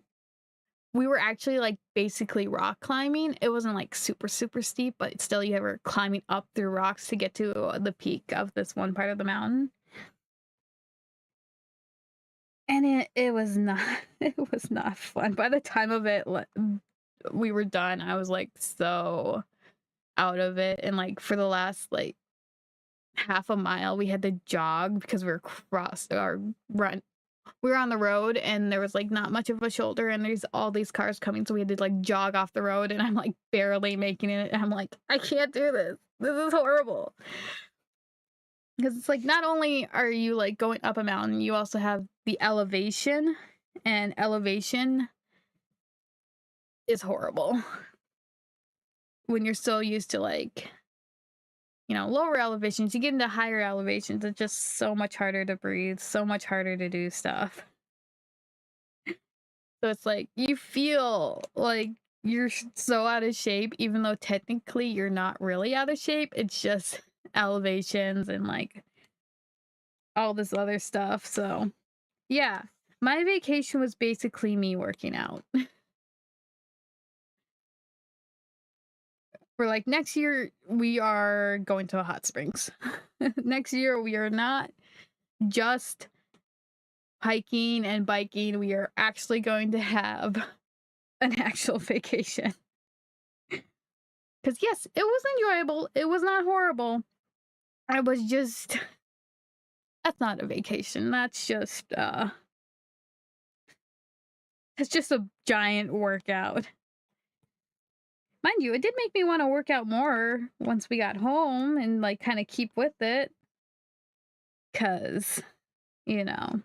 we were actually basically rock climbing. It wasn't super, super steep, but still you were climbing up through rocks to get to the peak of this one part of the mountain. And it was not fun. By the time of it, we were done. I was so out of it. And for the last half a mile, we had to jog because we were run. We were on the road and there was not much of a shoulder and there's all these cars coming, so we had to jog off the road, and I'm barely making it, and I'm I can't do this. This is horrible. Because it's not only are you going up a mountain, you also have the elevation, and elevation is horrible when you're so used to lower elevations. You get into higher elevations, it's just so much harder to breathe, so much harder to do stuff. So it's like you feel like you're so out of shape, even though technically you're not really out of shape. It's just elevations and like all this other stuff. So yeah, my vacation was basically me working out. We're like, next year we are going to a hot springs. Next year we are not just hiking and biking. We are actually going to have an actual vacation. Because yes, it was enjoyable. It was not horrible. I was just that's not a vacation. It's just a giant workout. Mind you, it did make me want to work out more once we got home and like kind of keep with it. Cause, you know, the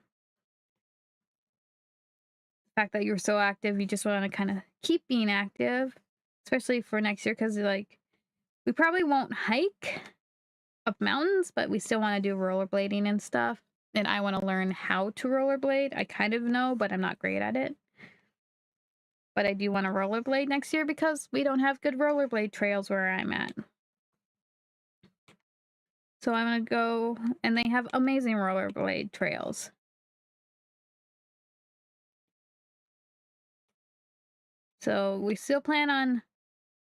fact that you're so active, you just want to kind of keep being active, especially for next year. Cause like we probably won't hike up mountains, but we still want to do rollerblading and stuff. And I want to learn how to rollerblade. I kind of know, but I'm not great at it. But I do want to rollerblade next year because we don't have good rollerblade trails where I'm at. So I'm going to go, and they have amazing rollerblade trails. So we still plan on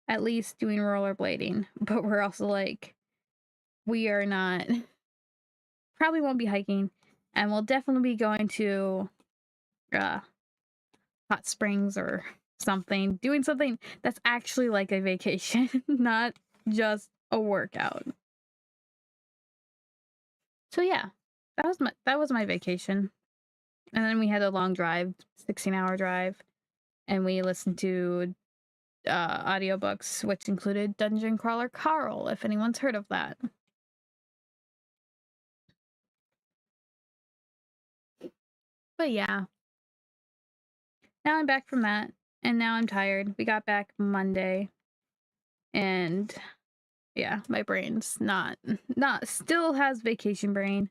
at least doing rollerblading, but we're also like, we are not, probably won't be hiking, and we'll definitely be going to hot springs or something, doing something that's actually like a vacation, not just a workout. So yeah, that was my vacation. And then we had a long drive, 16-hour drive, and we listened to audiobooks, which included Dungeon Crawler Carl, if anyone's heard of that. But yeah. Now I'm back from that, and now I'm tired. We got back Monday, and yeah, my brain's not still has vacation brain.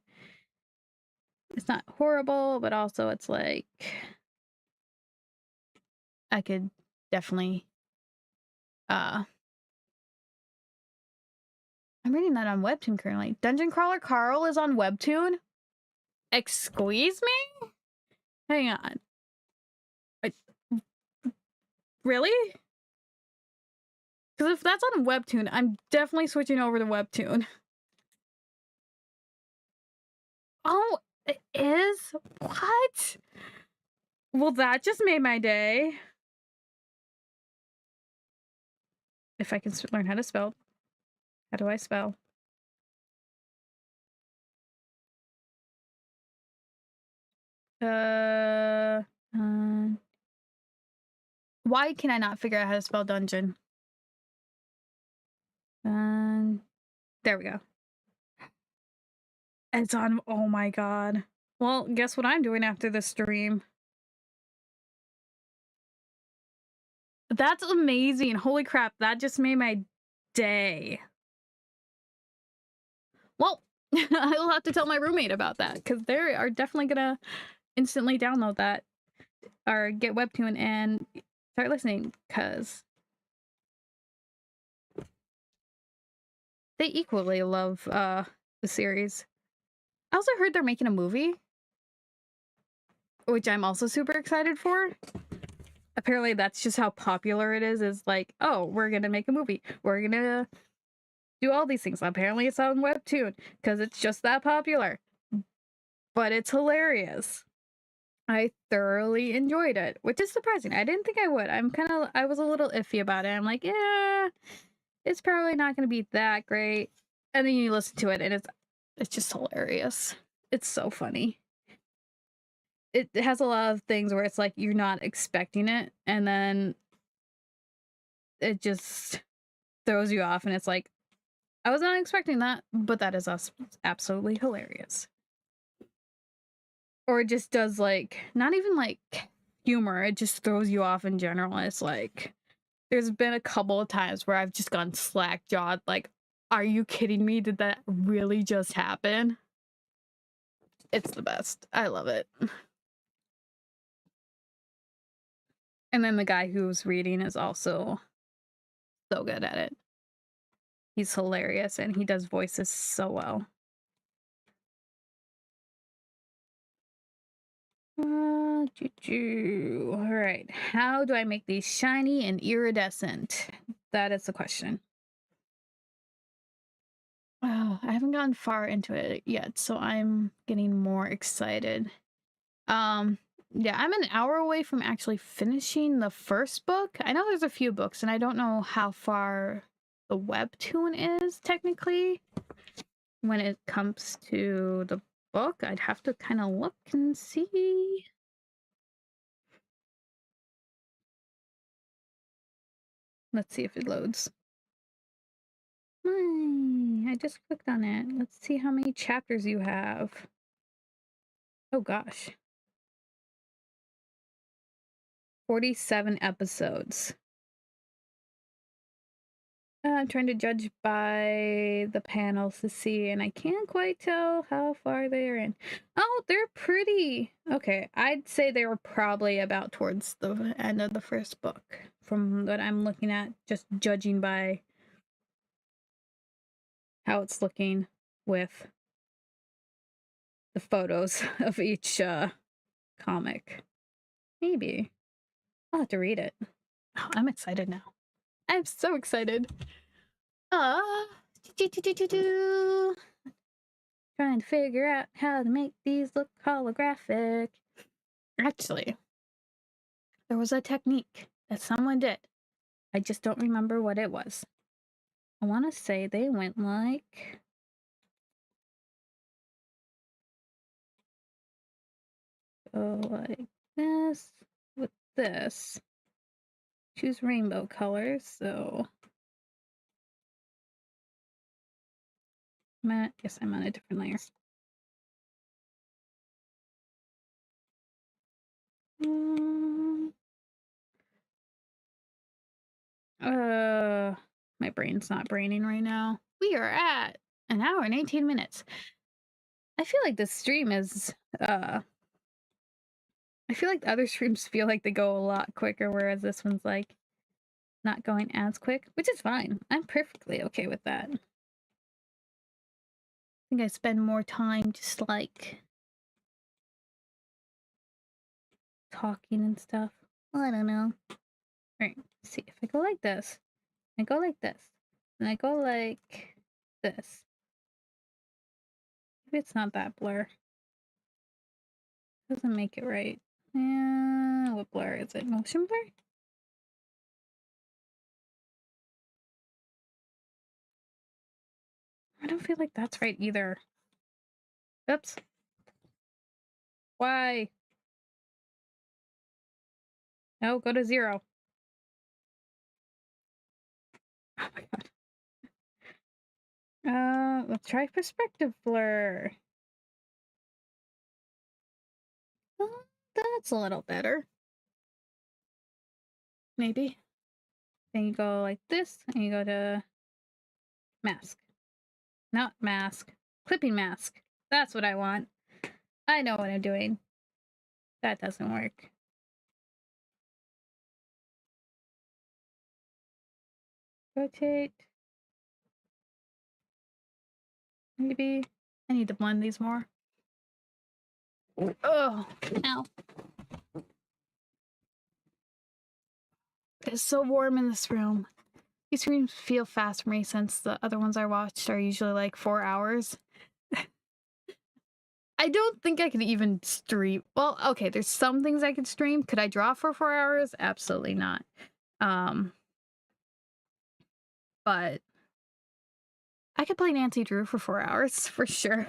It's not horrible, but also it's like I could definitely I'm reading that on Webtoon currently. Dungeon Crawler Carl is on Webtoon? Excuse me? Hang on. Really? Because if that's on Webtoon, I'm definitely switching over to Webtoon. Oh, it is? What? Well, that just made my day. If I can learn how to spell. How do I spell? Why can I not figure out how to spell dungeon? There we go. It's on. Oh my god. Well, guess what I'm doing after this stream? That's amazing. Holy crap. That just made my day. Well, I'll have to tell my roommate about that because they are definitely gonna instantly download that or get Webtoon and start listening because they equally love the series. I also heard they're making a movie, which I'm also super excited for. Apparently that's just how popular it is like, oh, we're gonna make a movie. We're gonna do all these things. Apparently it's on Webtoon because it's just that popular. But it's hilarious. I thoroughly enjoyed it, which is surprising. I didn't think I would. I was a little iffy about it. I'm like, yeah, it's probably not gonna be that great. And then you listen to it and it's just hilarious. It's so funny. It has a lot of things where it's like you're not expecting it, and then it just throws you off, and it's like, I was not expecting that, but that is absolutely hilarious. Or it just does like, not even like humor, it just throws you off in general. It's like, there's been a couple of times where I've just gone slack-jawed, like, are you kidding me? Did that really just happen? It's the best. I love it. And then the guy who's reading is also so good at it. He's hilarious and he does voices so well. All right, how do I make these shiny and iridescent? That is the question. Oh, I haven't gotten far into it yet, so I'm getting more excited. Yeah, I'm an hour away from actually finishing the first book. I know there's a few books, and I don't know how far the webtoon is technically when it comes to the book. I'd have to kind of look and see. Let's see if it loads. I just clicked on it. Let's see how many chapters you have. Oh gosh. 47 episodes. I'm trying to judge by the panels to see, and I can't quite tell how far they're in. Oh, they're pretty. Okay, I'd say they were probably about towards the end of the first book from what I'm looking at, just judging by how it's looking with the photos of each comic. Maybe. I'll have to read it. Oh, I'm excited now. I'm so excited. Trying to figure out how to make these look holographic. Actually, there was a technique that someone did. I just don't remember what it was. I want to say they went like... go like this with this. Choose rainbow colors, so... Yes, I'm on a different layer. My brain's not braining right now. We are at an hour and 18 minutes. I feel like this stream is, I feel like the other streams feel like they go a lot quicker, whereas this one's like not going as quick, which is fine. I'm perfectly okay with that. I think I spend more time just like talking and stuff. Well, I don't know. Alright, let's see if I go like this. I go like this. And I go like this. Maybe it's not that blur. Doesn't make it right. What blur is it? Motion blur? I don't feel like that's right either. Oops. Why? No, go to 0. Oh my god. Let's try perspective blur. Oh, that's a little better. Maybe. Then you go like this, and you go to mask. Not mask. Clipping mask. That's what I want. I know what I'm doing. That doesn't work. Rotate. Maybe. I need to blend these more. Oh, ow. It's so warm in this room. These streams feel fast for me since the other ones I watched are usually like 4 hours. I don't think I could even stream. Well, okay, there's some things I could stream. Could I draw for 4 hours? Absolutely not. But I could play Nancy Drew for 4 hours for sure.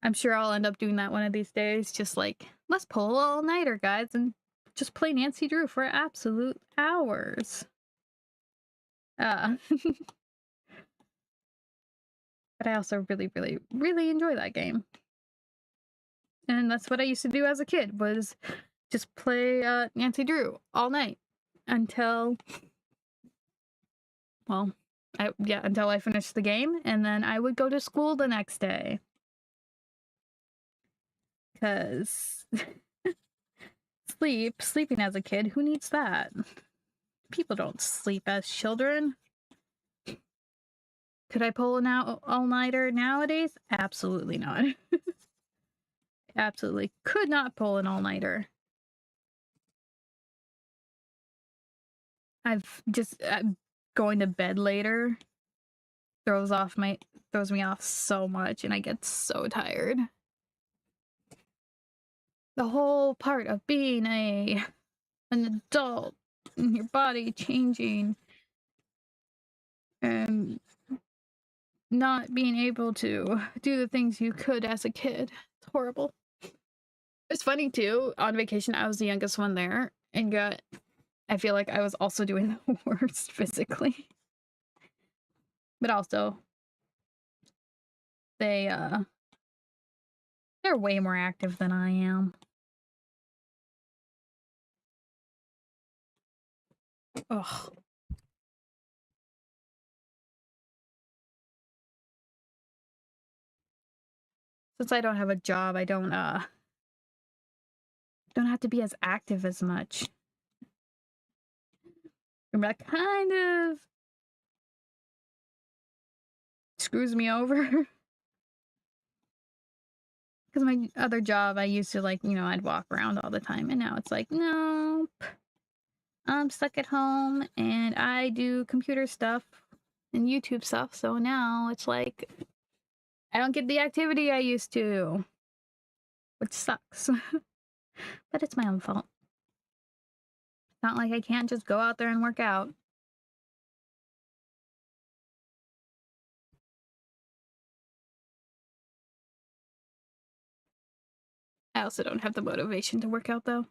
I'm sure I'll end up doing that one of these days. Just like, let's pull all nighter, guys, and just play Nancy Drew for absolute hours. But I also really, really, really enjoy that game. And that's what I used to do as a kid, was just play Nancy Drew all night until, well, until I finished the game, and then I would go to school the next day. Because sleeping as a kid. Who needs that? People don't sleep as children. Could I pull an all-nighter nowadays? Absolutely not. Absolutely could not pull an all-nighter. Going to bed later throws me off so much, and I get so tired. The whole part of being an adult and your body changing and not being able to do the things you could as a kid. It's horrible. It's funny too, on vacation I was the youngest one there, and yet I feel like I was also doing the worst physically. But also they're way more active than I am. Ugh. Since I don't have a job, I don't have to be as active as much. And that kind of screws me over. Because my other job, I used to, like, you know, I'd walk around all the time, and now it's like, nope. I'm stuck at home, and I do computer stuff and YouTube stuff, so now it's like, I don't get the activity I used to. Which sucks. But it's my own fault. It's not like I can't just go out there and work out. I also don't have the motivation to work out, though.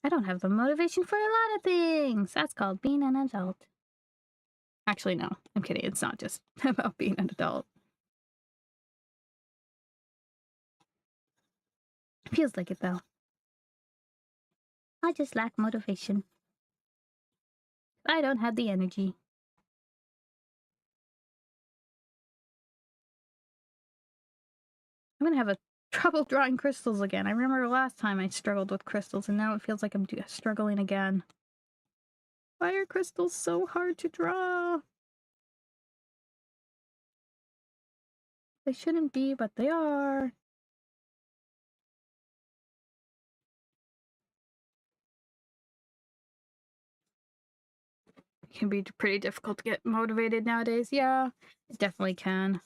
I don't have the motivation for a lot of things. That's called being an adult. Actually, no. I'm kidding. It's not just about being an adult. It feels like it, though. I just lack motivation. I don't have the energy. I'm gonna have a trouble drawing crystals again. I remember last time I struggled with crystals, and now it feels like I'm struggling again. Why are crystals so hard to draw? They shouldn't be, but they are. It can be pretty difficult to get motivated nowadays. Yeah, it definitely can.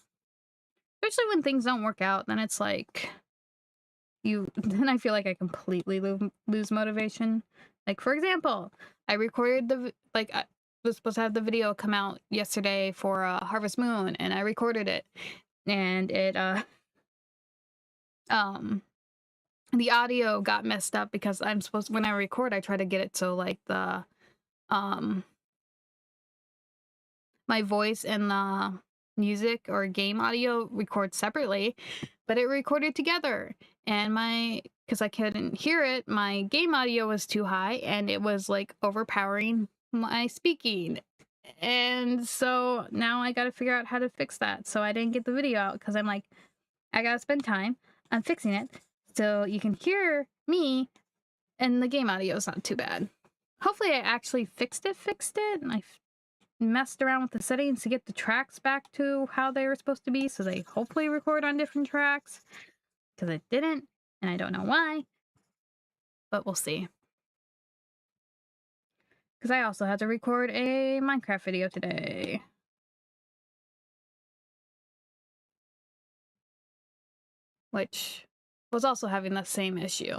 Especially when things don't work out, then it's like then I feel like I completely lose motivation. Like, for example, I recorded I was supposed to have the video come out yesterday for Harvest Moon, and I recorded it, and it the audio got messed up because when I record, I try to get it so like the my voice and the music or game audio record separately, but it recorded together. And because I couldn't hear it, my game audio was too high, and it was like overpowering my speaking. And so now I gotta figure out how to fix that. So I didn't get the video out because I'm like, I gotta spend time on fixing it so you can hear me, and the game audio is not too bad. Hopefully I actually fixed it, and I messed around with the settings to get the tracks back to how they were supposed to be, so they hopefully record on different tracks, because it didn't, and I don't know why, but we'll see. Because I also had to record a Minecraft video today. Which was also having the same issue.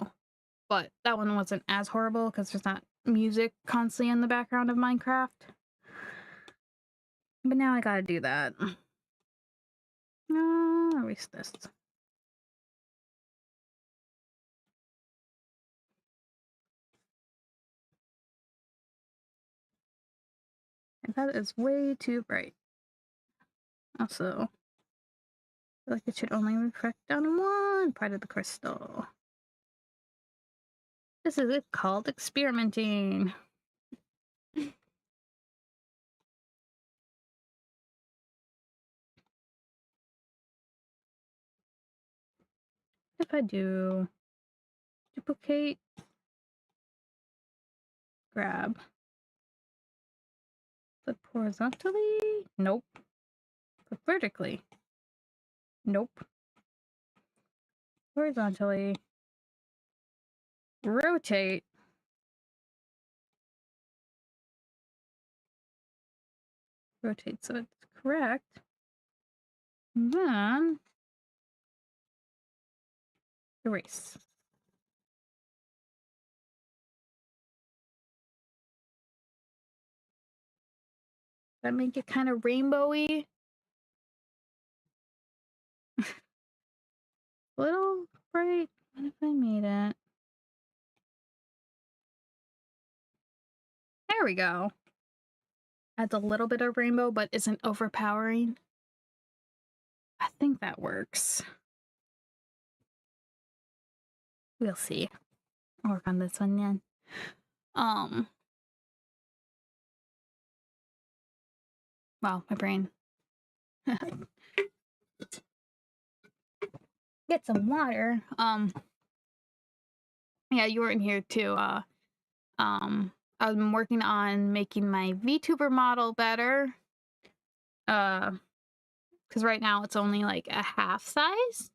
But that one wasn't as horrible because there's not music constantly in the background of Minecraft. But now I gotta do that. I'll erase this. That is way too bright. Also, I feel like it should only reflect on one part of the crystal. This is it called experimenting. If I do duplicate, grab, flip horizontally, nope. Flip vertically, nope. Horizontally, rotate, so it's correct. And then erase. That make it kind of rainbowy. Little bright. What if I made it? There we go. Adds a little bit of rainbow, but isn't overpowering. I think that works. We'll see. I'll work on this one then. Wow, my brain. Get some water. Yeah, you weren't here too. I've been working on making my VTuber model better. Because right now it's only like a half size.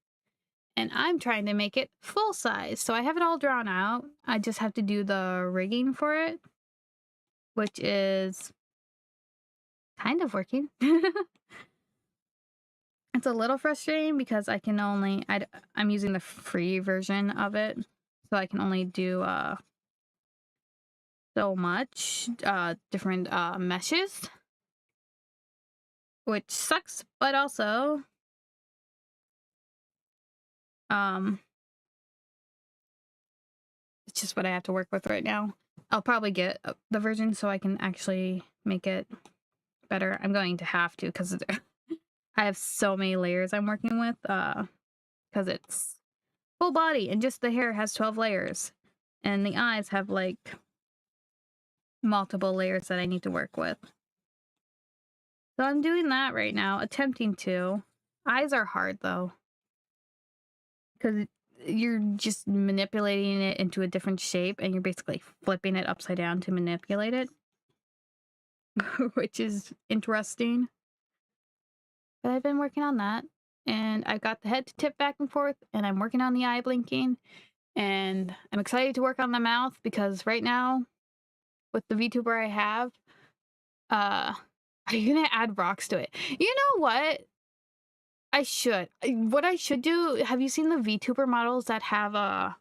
And I'm trying to make it full size. So I have it all drawn out. I just have to do the rigging for it, which is kind of working. It's a little frustrating because I can only, I'm using the free version of it. So I can only do so much different meshes, which sucks, but also it's just what I have to work with right now. I'll probably get the version so I can actually make it better. I'm going to have to because I have so many layers I'm working with because it's full body and just the hair has 12 layers and the eyes have like multiple layers that I need to work with. So I'm doing that right now, attempting to. Eyes are hard though because you're just manipulating it into a different shape and you're basically flipping it upside down to manipulate it, which is interesting. But I've been working on that, and I've got the head to tip back and forth, and I'm working on the eye blinking, and I'm excited to work on the mouth because right now, with the VTuber I have, are you gonna add rocks to it? You know what? I should. What I should do, have you seen the VTuber models that have a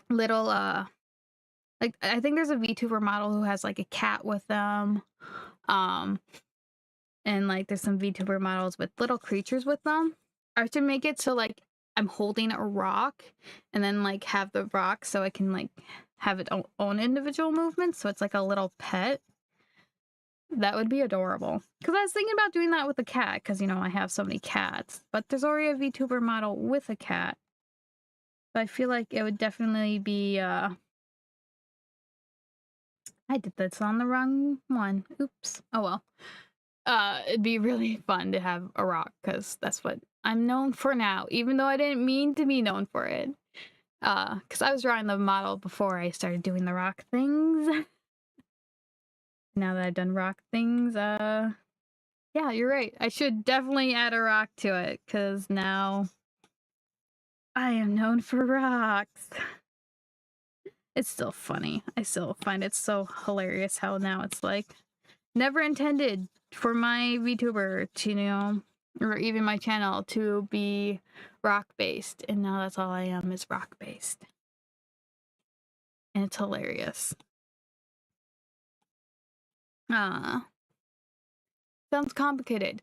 little, like, I think there's a VTuber model who has, like, a cat with them, and, like, there's some VTuber models with little creatures with them. I should make it so, like, I'm holding a rock, and then, like, have the rock so I can, like, have its own individual movements, so it's like a little pet. That would be adorable. Because I was thinking about doing that with a cat, because, you know, I have so many cats. But there's already a VTuber model with a cat. So I feel like it would definitely be, I did this on the wrong one. Oops. Oh, well. It'd be really fun to have a rock, because that's what I'm known for now, even though I didn't mean to be known for it. Because I was drawing the model before I started doing the rock things. Now that I've done rock things, yeah, you're right. I should definitely add a rock to it, because now I am known for rocks. It's still funny. I still find it so hilarious how now it's like, never intended for my VTuber to, you know, or even my channel to be rock-based, and now that's all I am, is rock-based. And it's hilarious. Sounds complicated.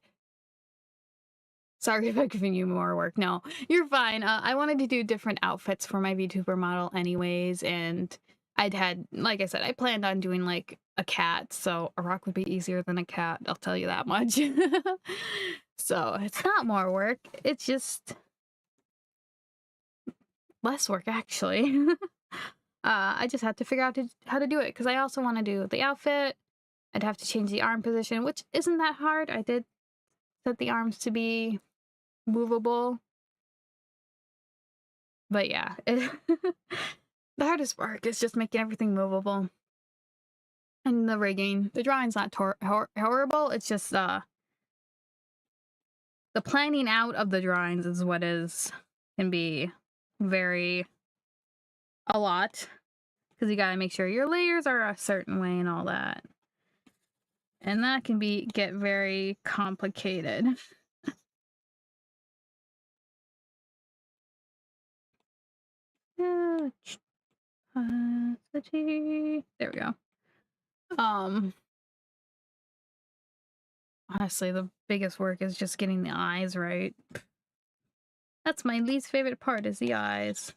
Sorry if I'm giving you more work. No, you're fine. I wanted to do different outfits for my VTuber model anyways, and like I said, I planned on doing like a cat, so a rock would be easier than a cat, I'll tell you that much. So it's not more work, it's just less work, actually. I just have to figure out how to do it, because I also want to do the outfit. I'd have to change the arm position, which isn't that hard. I did set the arms to be movable. But yeah, the hardest part is just making everything movable. And the rigging. The drawing's not horrible. It's just the planning out of the drawings is what can be very a lot. Because you gotta make sure your layers are a certain way and all that. And that can get very complicated. There we go. Honestly, the biggest work is just getting the eyes right. That's my least favorite part, is the eyes.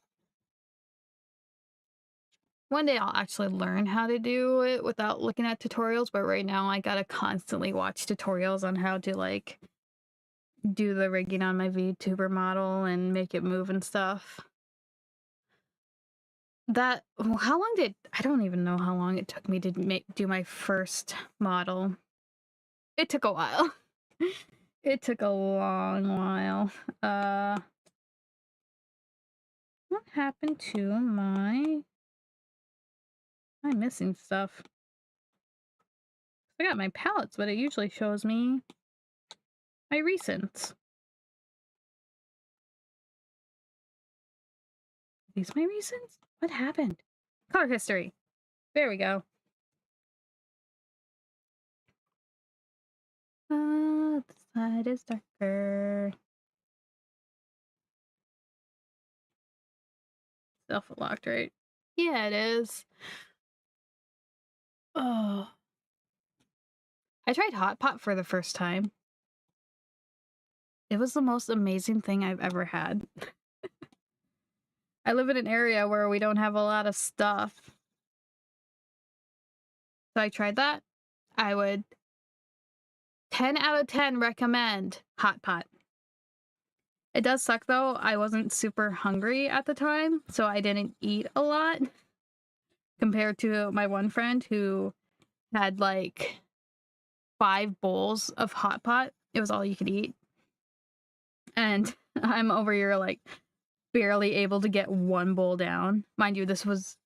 One day I'll actually learn how to do it without looking at tutorials, but right now I gotta constantly watch tutorials on how to, like, do the rigging on my VTuber model and make it move and stuff. I don't even know how long it took me to do my first model. It took a while. It took a long while. What happened to I'm missing stuff. I got my palettes, but it usually shows me my recents. Are these my recents? What happened? Color history. There we go. The side is darker. Self-locked, right? Yeah, it is. Oh. I tried Hot Pot for the first time. It was the most amazing thing I've ever had. I live in an area where we don't have a lot of stuff. So I tried that. I would 10 out of 10 recommend Hot Pot. It does suck though. I wasn't super hungry at the time, so I didn't eat a lot compared to my one friend who had like 5 bowls of Hot Pot. It was all you could eat. And I'm over here like barely able to get 1 bowl down. Mind you, this was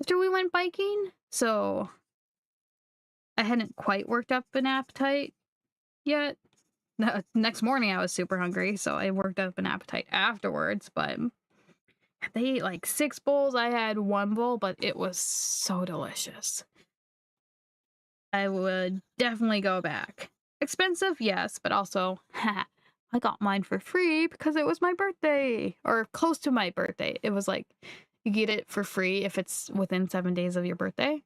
after we went biking, so I hadn't quite worked up an appetite yet. Next morning I was super hungry, so I worked up an appetite afterwards, but they ate like 6 bowls. I had 1 bowl, but it was so delicious. I would definitely go back. Expensive, yes, but also, I got mine for free because it was my birthday, or close to my birthday. It was like, you get it for free if it's within 7 days of your birthday.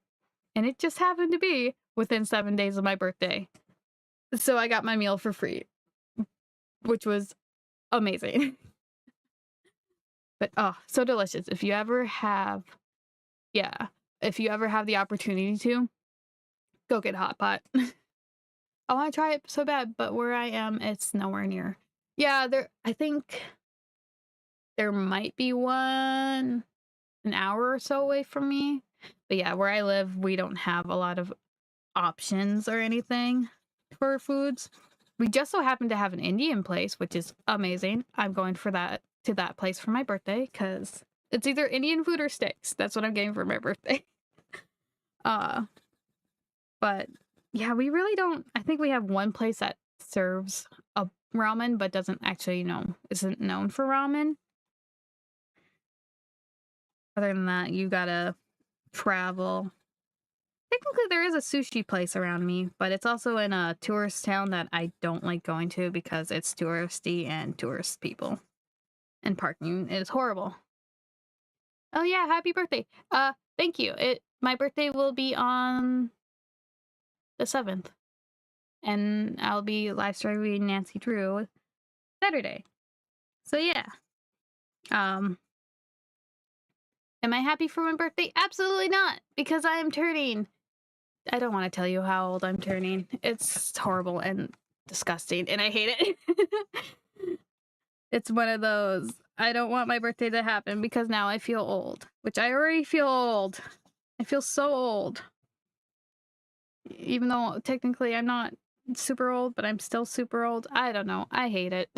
And it just happened to be within 7 days of my birthday. So I got my meal for free, which was amazing. But oh, so delicious. If you ever have the opportunity to, go get Hot Pot. I want to try it so bad, but where I am, it's nowhere near. Yeah, I think there might be one an hour or so away from me. But yeah, where I live, we don't have a lot of options or anything for foods. We just so happen to have an Indian place, which is amazing. I'm going to that place for my birthday because it's either Indian food or steaks. That's what I'm getting for my birthday. But yeah, we really don't. I think we have one place that serves a ramen, but doesn't actually isn't known for ramen. Other than that, you gotta travel. Technically, there is a sushi place around me, but it's also in a tourist town that I don't like going to because it's touristy and tourist people. And parking is horrible. Oh yeah, happy birthday. Thank you. My birthday will be on the 7th. And I'll be live streaming Nancy Drew Saturday. So yeah. Am I happy for my birthday? Absolutely not, because I am turning. I don't want to tell you how old I'm turning. It's horrible and disgusting, and I hate it. It's one of those, I don't want my birthday to happen because now I feel old, which I already feel old. I feel so old. Even though technically I'm not super old, but I'm still super old. I don't know. I hate it.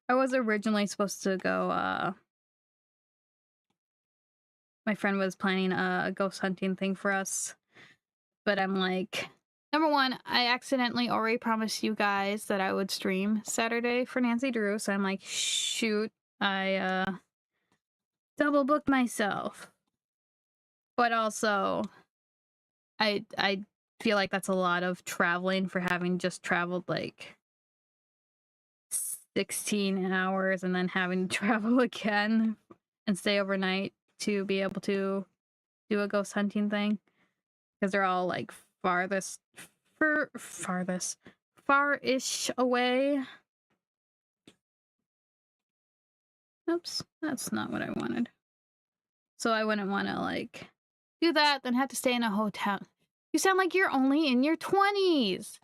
I was originally supposed to go, my friend was planning a ghost hunting thing for us, but I'm like, number one, I accidentally already promised you guys that I would stream Saturday for Nancy Drew, so I'm like, shoot, I double booked myself. But also, I feel like that's a lot of traveling for having just traveled like 16 hours and then having to travel again and stay overnight to be able to do a ghost hunting thing, because they're all like far-ish away. Oops, that's not what I wanted. So I wouldn't want to like do that, then have to stay in a hotel. You sound like you're only in your 20s.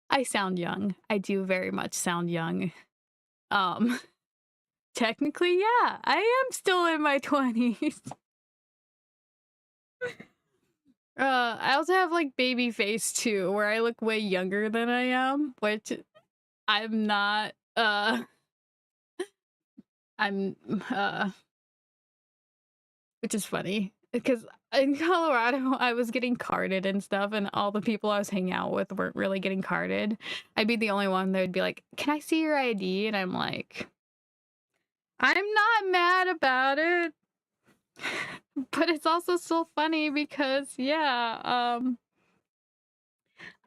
I sound young. I do very much sound young. Technically, yeah, I am still in my 20s. I also have like baby face too, where I look way younger than I am, which I'm not, which is funny because in Colorado, I was getting carded and stuff, and all the people I was hanging out with weren't really getting carded. I'd be the only one that would be like, "Can I see your ID?" And I'm like, I'm not mad about it. But it's also so funny because, yeah,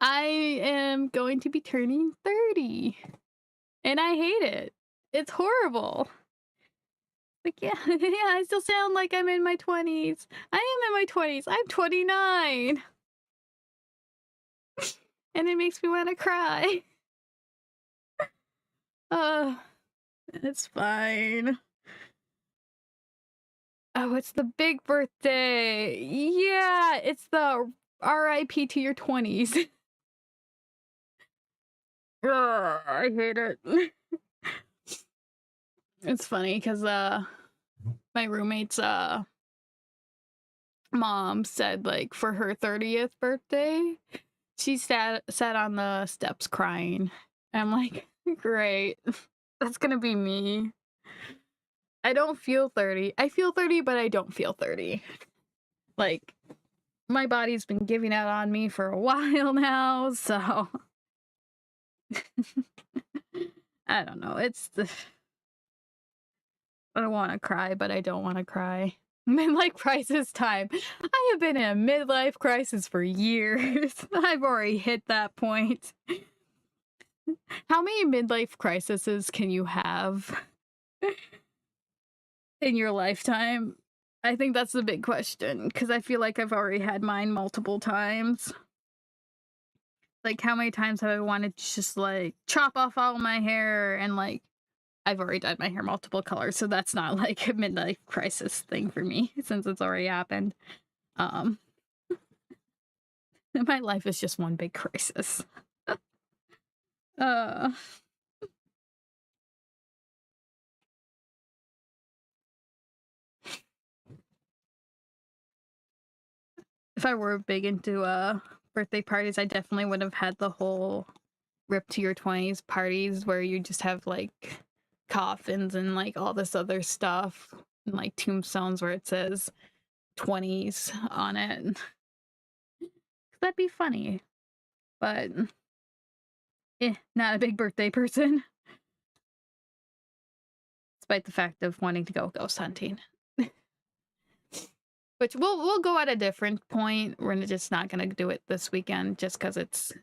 I am going to be turning 30. And I hate it. It's horrible. Like, yeah, yeah, I still sound like I'm in my 20s. I am in my 20s. I'm 29. And it makes me want to cry. It's fine. Oh, it's the big birthday. Yeah, it's the RIP to your 20s. Ugh, I hate it. It's funny because my roommate's mom said like for her 30th birthday, she sat on the steps crying. I'm like, great. That's gonna be me. I don't feel 30. I feel 30, but I don't feel 30. Like, my body's been giving out on me for a while now, so I don't know. It's the I don't want to cry, but I don't want to cry. Midlife crisis time. I have been in a midlife crisis for years. I've already hit that point. How many midlife crises can you have in your lifetime? I think that's the big question, because I feel like I've already had mine multiple times. Like, how many times have I wanted to just, like, chop off all my hair, and, like, I've already dyed my hair multiple colors, so that's not, like, a midlife crisis thing for me, since it's already happened. My life is just one big crisis. If I were big into birthday parties, I definitely would have had the whole rip to your 20s parties where you just have like coffins and like all this other stuff and like tombstones where it says 20s on it. That'd be funny. But not a big birthday person. Despite the fact of wanting to go ghost hunting. Which we'll go at a different point. We're just not gonna do it this weekend just because it's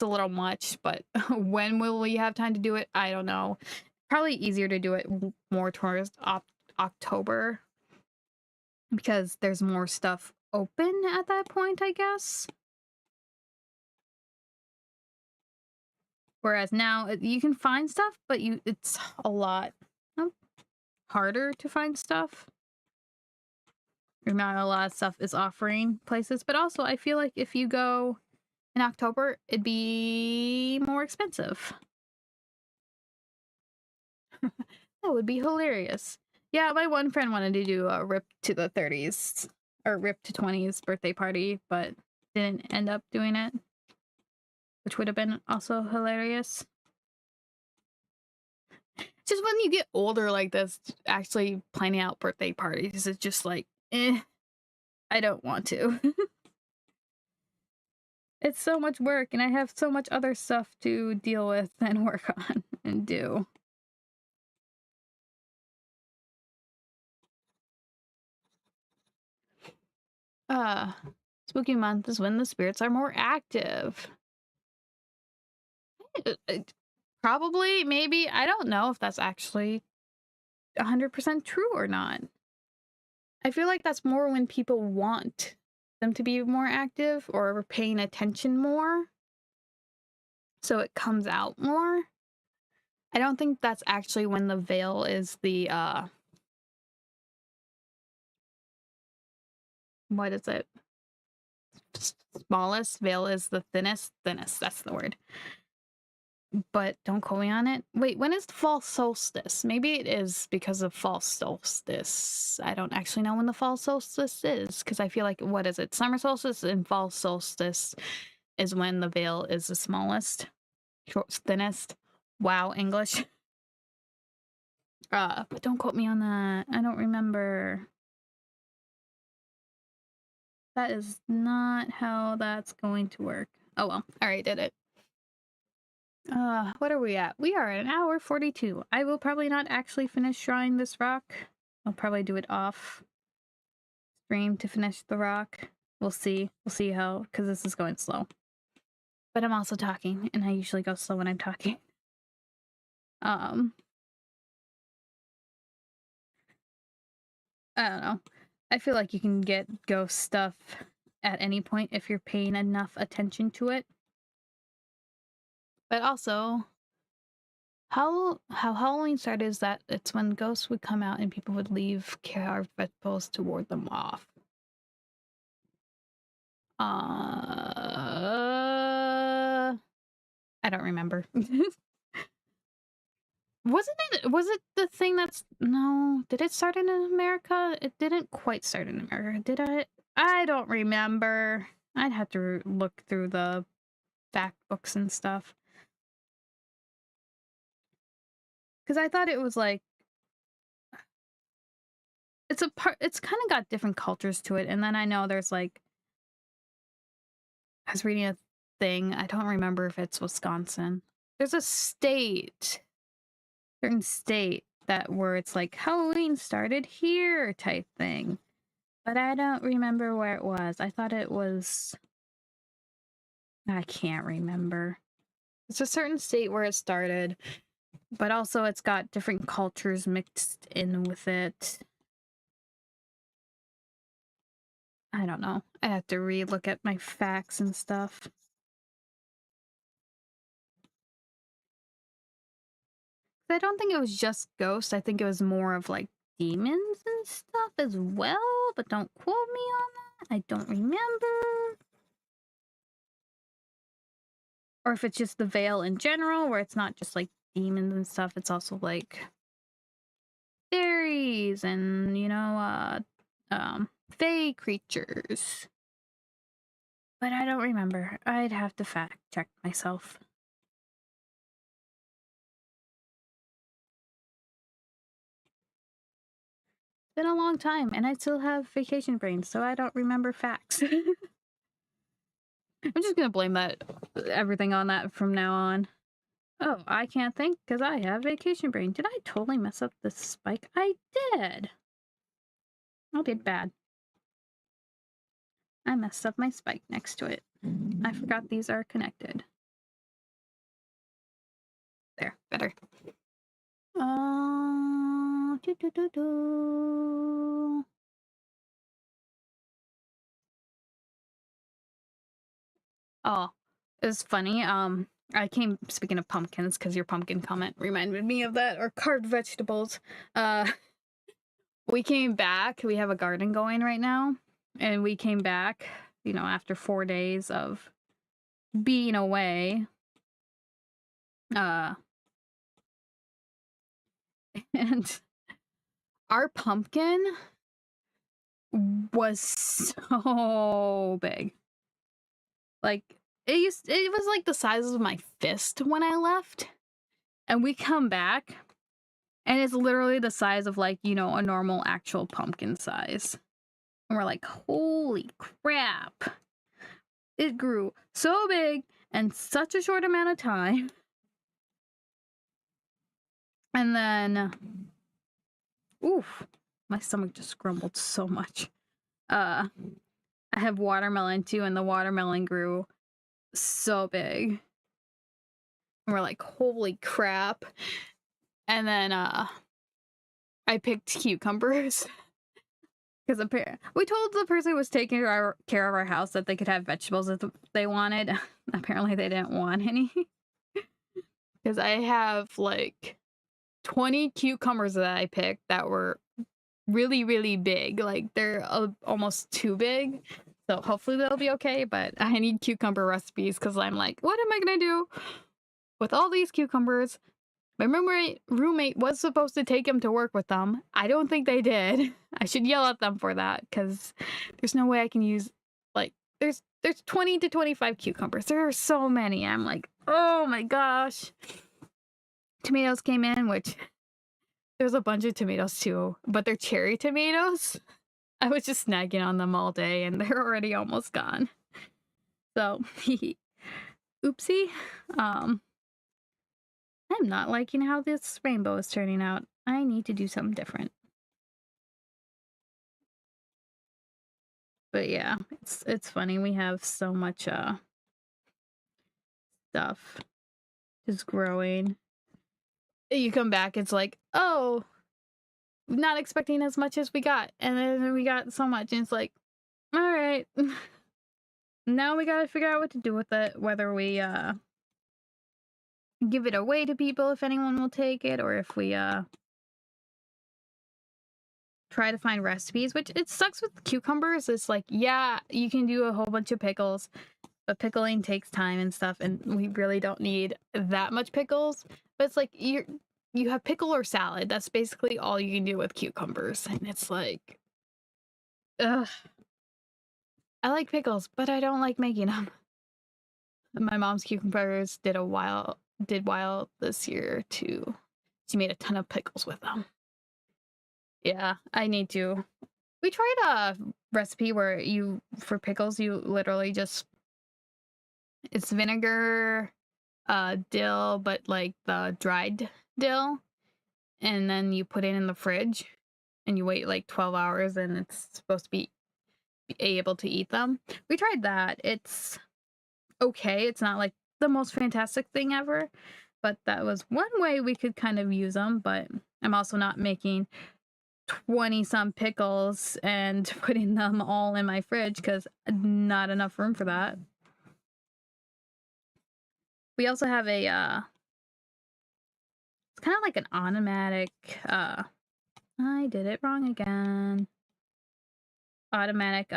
a little much. But when will we have time to do it? I don't know. Probably easier to do it more towards October because there's more stuff open at that point, I guess. Whereas now you can find stuff, but it's a lot harder to find stuff. Not a lot of stuff is offering places, but also I feel like if you go in October, it'd be more expensive. That would be hilarious. Yeah, my one friend wanted to do a rip to the 30s or rip to 20s birthday party, but didn't end up doing it. which would have been also hilarious. Just when you get older like this, actually planning out birthday parties is just like, I don't want to. It's so much work, and I have so much other stuff to deal with and work on and do. Spooky month is when the spirits are more active. Probably, maybe. I don't know if that's actually 100% true or not. I feel like that's more when people want them to be more active or paying attention more, so it comes out more. I don't think that's actually when the veil is the, what is it? Smallest, veil is the thinnest. Thinnest, that's the word. But don't quote me on it. Wait, when is the fall solstice? Maybe it is because of fall solstice. I don't actually know when the fall solstice is, because I feel like, what is it? Summer solstice and fall solstice is when the veil is the smallest, thinnest. Wow, English. But don't quote me on that. I don't remember. That is not how that's going to work. Oh well, I already did it. What are we at? We are at 1:42. I will probably not actually finish drawing this rock. I'll probably do it off stream to finish the rock. We'll see. We'll see how, because this is going slow. But I'm also talking, and I usually go slow when I'm talking. I don't know. I feel like you can get ghost stuff at any point if you're paying enough attention to it. But also, how Halloween started is that it's when ghosts would come out and people would leave carved vegetables to ward them off. I don't remember. Was it the thing that's, no, did it start in America? It didn't quite start in America, did it? I don't remember. I'd have to look through the fact books and stuff. Because I thought it was like, it's kind of got different cultures to it. And then I know there's like, I was reading a thing, I don't remember if it's Wisconsin. There's a certain state that where it's like Halloween started here type thing. But I don't remember where it was. I thought it was, I can't remember. It's a certain state where it started, but also it's got different cultures mixed in with it. I don't know. I have to re-look at my facts and stuff. I don't think it was just ghosts. I think it was more of like demons and stuff as well, but don't quote me on that. I don't remember. Or if it's just the veil in general, where it's not just like demons and stuff, it's also like fairies and, you know, fae creatures. But I don't remember. I'd have to fact check myself. It's been a long time, and I still have vacation brain, so I don't remember facts. I'm just gonna blame everything on that from now on. Oh, I can't think because I have vacation brain. Did I totally mess up the spike? I did. I did bad. I messed up my spike next to it. I forgot these are connected. There, better. Oh, it was funny. Speaking of pumpkins, because your pumpkin comment reminded me of that, or carved vegetables. We came back. We have a garden going right now, and we came back, you know, after 4 days of being away. And our pumpkin was so big. Like, it was like the size of my fist when I left. And we come back, and it's literally the size of, like, you know, a normal actual pumpkin size. And we're like, holy crap. It grew so big in such a short amount of time. And then, oof, my stomach just grumbled so much. I have watermelon too, and the watermelon grew so big. And we're like, holy crap. And then I picked cucumbers. Because we told the person who was taking care of our house that they could have vegetables if they wanted. Apparently they didn't want any. Because I have like 20 cucumbers that I picked that were really, really big. Like, they're almost too big. So hopefully they'll be okay. But I need cucumber recipes because I'm like, what am I going to do with all these cucumbers? My roommate was supposed to take him to work with them. I don't think they did. I should yell at them for that because there's no way I can use, like, there's 20 to 25 cucumbers. There are so many. I'm like, oh my gosh. Tomatoes came in, which there's a bunch of tomatoes too, but they're cherry tomatoes. I was just snagging on them all day and they're already almost gone. So, oopsie. I'm not liking how this rainbow is turning out. I need to do something different. But yeah, it's funny. We have so much stuff just growing. You come back, it's like, oh, not expecting as much as we got. And then we got so much, and it's like, all right. Now we gotta figure out what to do with it, whether we give it away to people if anyone will take it, or if we try to find recipes, which it sucks with cucumbers. It's like, yeah, you can do a whole bunch of pickles, but pickling takes time and stuff, and we really don't need that much pickles. But it's like you have pickle or salad. That's basically all you can do with cucumbers, and it's like, ugh. I like pickles, but I don't like making them. My mom's cucumbers did wild this year too. She made a ton of pickles with them. Yeah, I need to. We tried a recipe where for pickles, you literally just, it's vinegar, dill, but like the dried dill, and then you put it in the fridge, and you wait like 12 hours, and it's supposed to be able to eat them. We tried that. It's okay. It's not like the most fantastic thing ever, but that was one way we could kind of use them. But I'm also not making 20-some pickles and putting them all in my fridge because not enough room for that. We also have a it's kind of like an automatic I did it wrong again. Automatic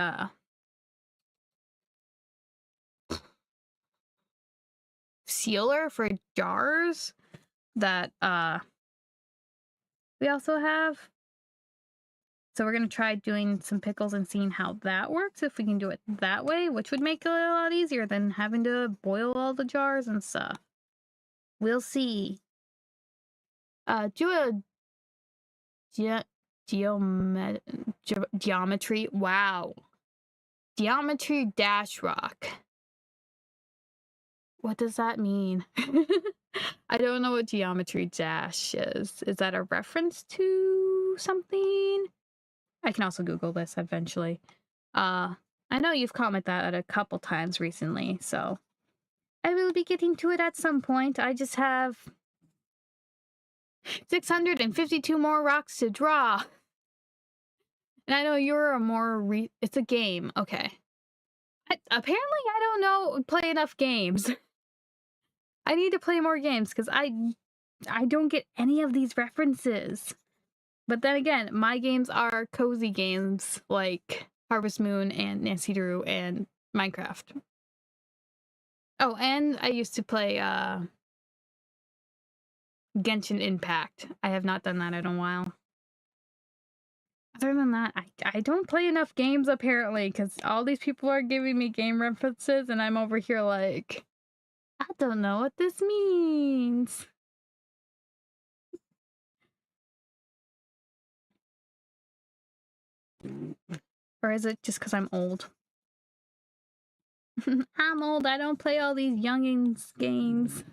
sealer for jars that we also have. So we're going to try doing some pickles and seeing how that works, if we can do it that way, which would make it a lot easier than having to boil all the jars and stuff. We'll see. Do a geometry. Wow. Geometry dash rock. What does that mean? I don't know what geometry dash is. Is that a reference to something? I can also Google this eventually. I know you've commented that a couple times recently, so I will be getting to it at some point. I just have 652 more rocks to draw. And I know you're a more it's a game. Okay. Apparently I don't know play enough games. I need to play more games because I don't get any of these references. But then again, my games are cozy games like Harvest Moon and Nancy Drew and Minecraft. Oh, and I used to play Genshin Impact. I have not done that in a while. Other than that, I don't play enough games apparently, because all these people are giving me game references and I'm over here like, I don't know what this means. Or is it just because I'm old? I'm old, I don't play all these youngins games.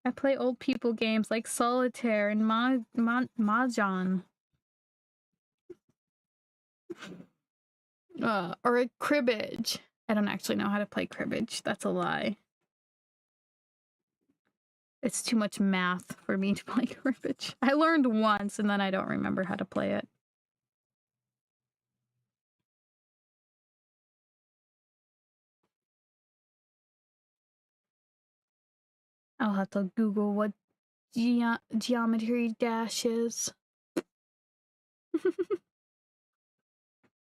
I play old people games like Solitaire and Mahjong. Or a cribbage. I don't actually know how to play cribbage. That's a lie. It's too much math for me to play cribbage. I learned once and then I don't remember how to play it. I'll have to Google what geometry dash is.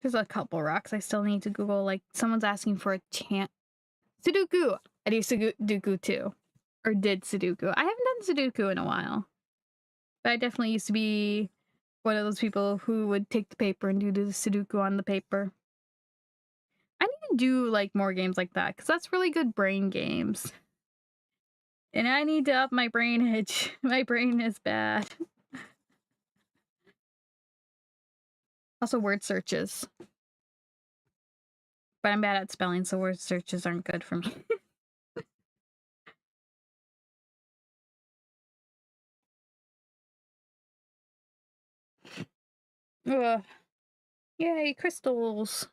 There's a couple rocks I still need to Google. Like, someone's asking for a Sudoku! I do Sudoku too. Or did Sudoku. I haven't done Sudoku in a while. But I definitely used to be one of those people who would take the paper and do the Sudoku on the paper. I need to do, like, more games like that, because that's really good brain games. And I need to up my brainage. My brain is bad. Also, word searches. But I'm bad at spelling, so word searches aren't good for me. Ugh. Yay, crystals.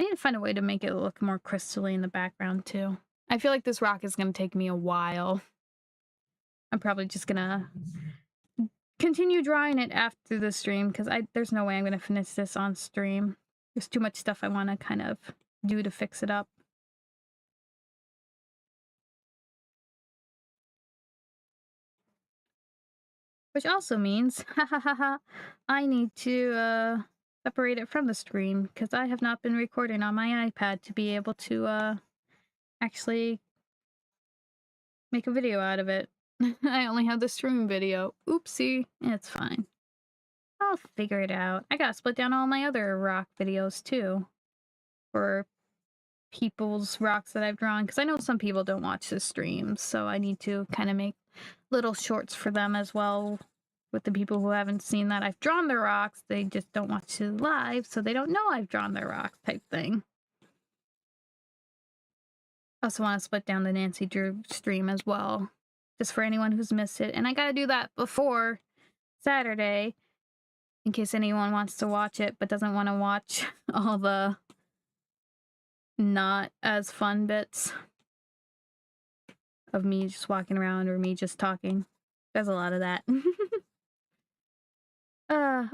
I need to find a way to make it look more crystally in the background, too. I feel like this rock is going to take me a while. I'm probably just going to continue drawing it after the stream, because there's no way I'm going to finish this on stream. There's too much stuff I want to kind of do to fix it up. Which also means, I need to separate it from the stream, because I have not been recording on my iPad to be able to actually make a video out of it. I only have the stream video. Oopsie. It's fine. I'll figure it out. I gotta split down all my other rock videos too. For people's rocks that I've drawn, because I know some people don't watch the streams, so I need to kind of make little shorts for them as well. With the people who haven't seen that I've drawn their rocks, they just don't watch it live, so they don't know I've drawn their rocks type thing. I also want to split down the Nancy Drew stream as well, just for anyone who's missed it. And I gotta do that before Saturday, in case anyone wants to watch it but doesn't want to watch all the not as fun bits of me just walking around or me just talking. There's a lot of that.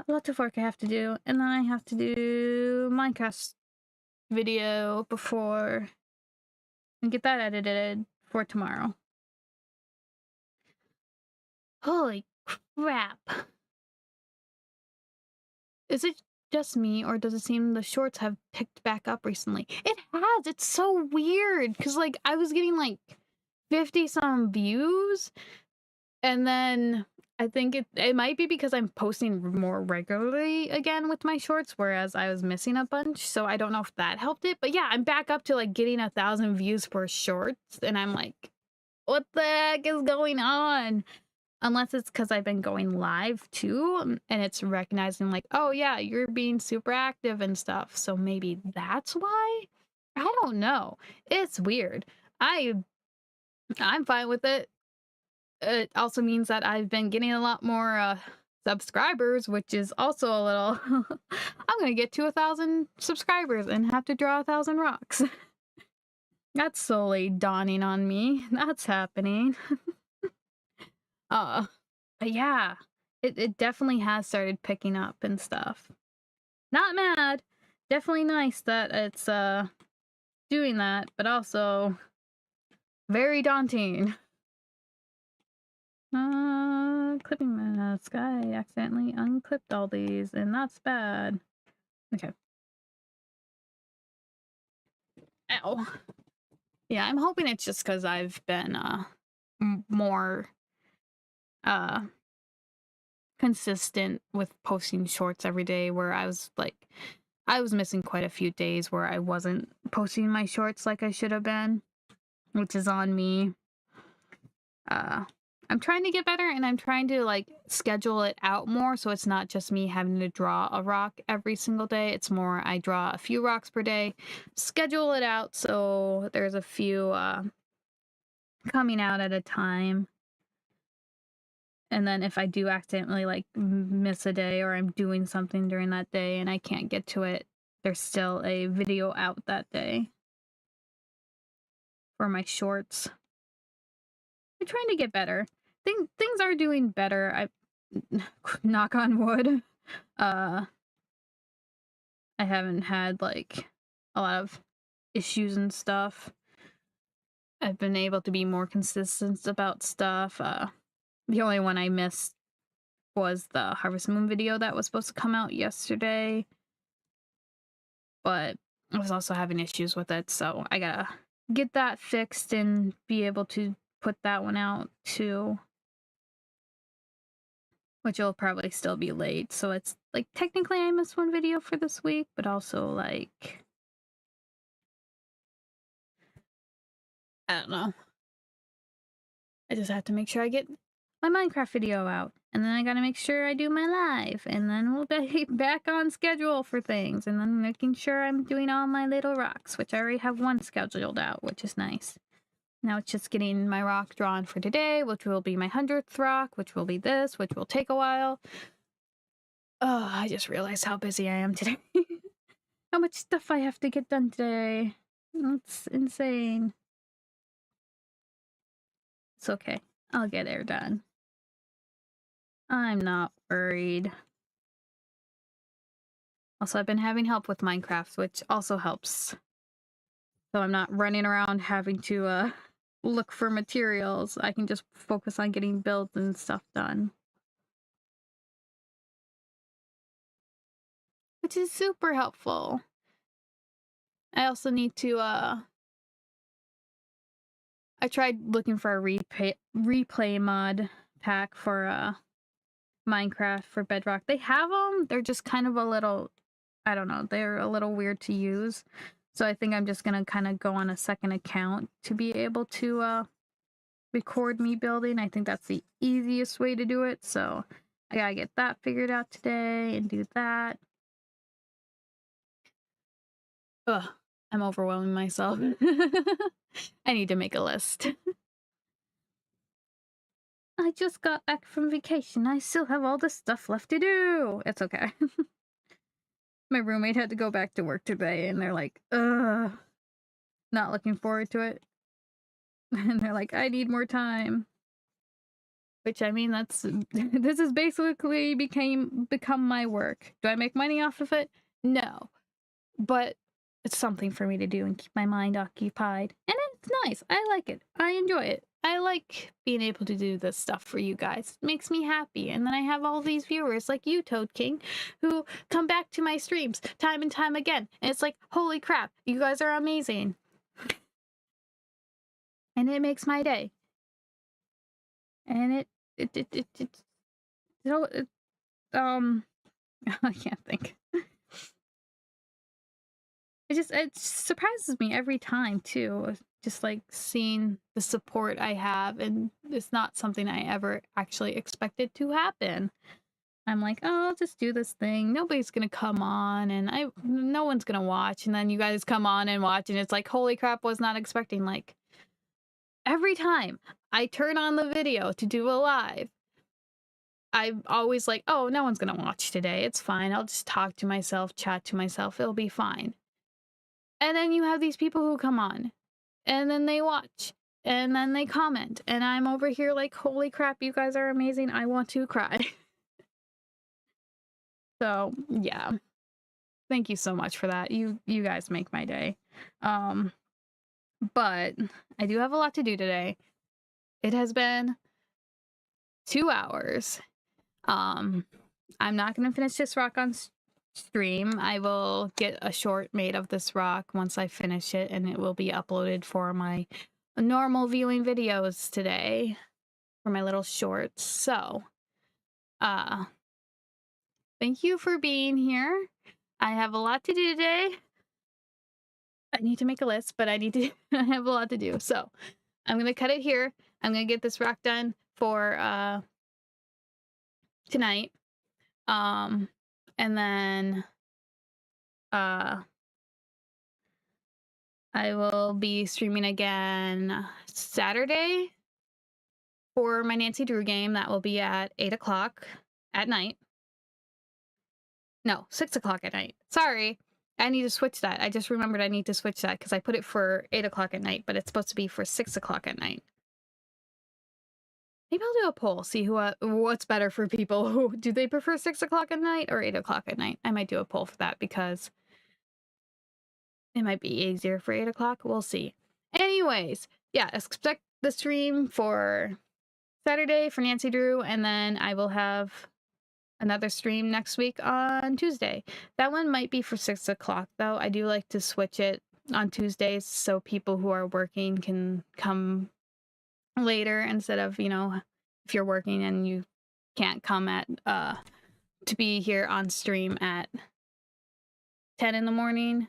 Lots of work I have to do, and then I have to do Minecraft video before and get that edited for tomorrow. Holy crap. Is it just me, or does it seem the shorts have picked back up recently? It has! It's so weird! Because, like, I was getting, like, 50-some views, and then I think it might be because I'm posting more regularly again with my shorts, whereas I was missing a bunch, so I don't know if that helped it. But yeah, I'm back up to, like, getting 1,000 views for shorts, and I'm like, what the heck is going on? Unless it's because I've been going live too, and it's recognizing like, oh yeah, you're being super active and stuff. So maybe that's why? I don't know. It's weird. I'm fine with it. It also means that I've been getting a lot more subscribers, which is also a little... I'm gonna get to 1,000 subscribers and have to draw 1,000 rocks. That's slowly dawning on me. That's happening. But yeah, it definitely has started picking up and stuff. Not mad. Definitely nice that it's doing that, but also very daunting. Clipping mask. I accidentally unclipped all these, and that's bad. Okay. Ow. Yeah, I'm hoping it's just because I've been more consistent with posting shorts every day, where I was missing quite a few days where I wasn't posting my shorts like I should have been, which is on me. I'm trying to get better, and I'm trying to like schedule it out more so it's not just me having to draw a rock every single day. It's more I draw a few rocks per day, schedule it out so there's a few coming out at a time. And then if I do accidentally like miss a day, or I'm doing something during that day and I can't get to it, there's still a video out that day for my shorts. I'm trying to get better. Things are doing better. I knock on wood. I haven't had like a lot of issues and stuff. I've been able to be more consistent about stuff. The only one I missed was the Harvest Moon video that was supposed to come out yesterday, but I was also having issues with it, so I gotta get that fixed and be able to put that one out too, which will probably still be late. So it's like technically I missed one video for this week, but also like I don't know. I just have to make sure I get my Minecraft video out, and then I gotta make sure I do my live, and then we'll be back on schedule for things, and then making sure I'm doing all my little rocks, which I already have one scheduled out, which is nice. Now it's just getting my rock drawn for today, which will be my 100th rock, which will be this, which will take a while. Oh, I just realized how busy I am today. How much stuff I have to get done today. It's insane. It's okay. I'll get it done. I'm not worried. Also, I've been having help with Minecraft, which also helps. So I'm not running around having to look for materials. I can just focus on getting builds and stuff done, which is super helpful. I also need to I tried looking for a replay mod pack for Minecraft for Bedrock. They have them. They're just kind of a little, I don't know, they're a little weird to use. So I think I'm just gonna kind of go on a second account to be able to record me building. I think that's the easiest way to do it. So I gotta get that figured out today and do that. Ugh, I'm overwhelming myself. I need to make a list. I just got back from vacation. I still have all this stuff left to do. It's okay. My roommate had to go back to work today, and they're like, ugh, not looking forward to it. And they're like, I need more time. Which, I mean, that's this has basically become my work. Do I make money off of it? No. But it's something for me to do and keep my mind occupied. And it's nice. I like it. I enjoy it. I like being able to do this stuff for you guys. It makes me happy. And then I have all these viewers like you, Toad King, who come back to my streams time and time again. And it's like, holy crap, you guys are amazing. And it makes my day. And I can't think. It surprises me every time too, just like seeing the support I have, and it's not something I ever actually expected to happen. I'm like, oh, I'll just do this thing. Nobody's gonna come on, and no one's gonna watch. And then you guys come on and watch, and it's like, holy crap, was not expecting. Like every time I turn on the video to do a live, I'm always like, oh, no one's gonna watch today. It's fine. I'll just talk to myself, chat to myself. It'll be fine. And then you have these people who come on, and then they watch, and then they comment, and I'm over here like, holy crap, you guys are amazing. I want to cry. So, yeah. Thank you so much for that. You guys make my day. But I do have a lot to do today. It has been 2 hours. I'm not going to finish this rock on stream. I will get a short made of this rock once I finish it, and it will be uploaded for my normal viewing videos today. for my little shorts. So, thank you for being here. I have a lot to do today. I need to make a list, but I have a lot to do. So I'm going to cut it here. I'm going to get this rock done for, tonight. And then, I will be streaming again Saturday for my Nancy Drew game. That will be at 8 o'clock at night. No, 6 o'clock at night. Sorry. I need to switch that. I just remembered I need to switch that because I put it for 8 o'clock at night, but it's supposed to be for 6 o'clock at night. Maybe I'll do a poll, see what's better for people. Who do they prefer 6 o'clock at night or 8 o'clock at night? I might do a poll for that because it might be easier for 8 o'clock. We'll see. Anyways, yeah, expect the stream for Saturday for Nancy Drew, and then I will have another stream next week on Tuesday. That one might be for 6 o'clock, though. I do like to switch it on Tuesdays so people who are working can come later instead of, if you're working and you can't come to be here on stream at 10 in the morning.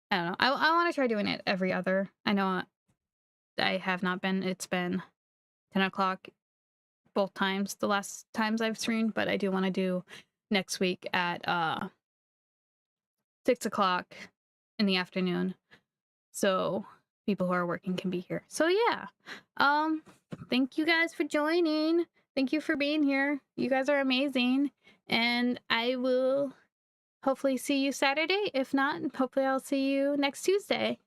I don't know. I want to try doing it every other. I know I have not been. It's been 10 o'clock both times, the last times I've streamed, but I do want to do next week at 6 o'clock in the afternoon, so people who are working can be here. So yeah, thank you guys for joining. Thank you for being here. You guys are amazing, and I will hopefully see you Saturday. If not, hopefully I'll see you next Tuesday.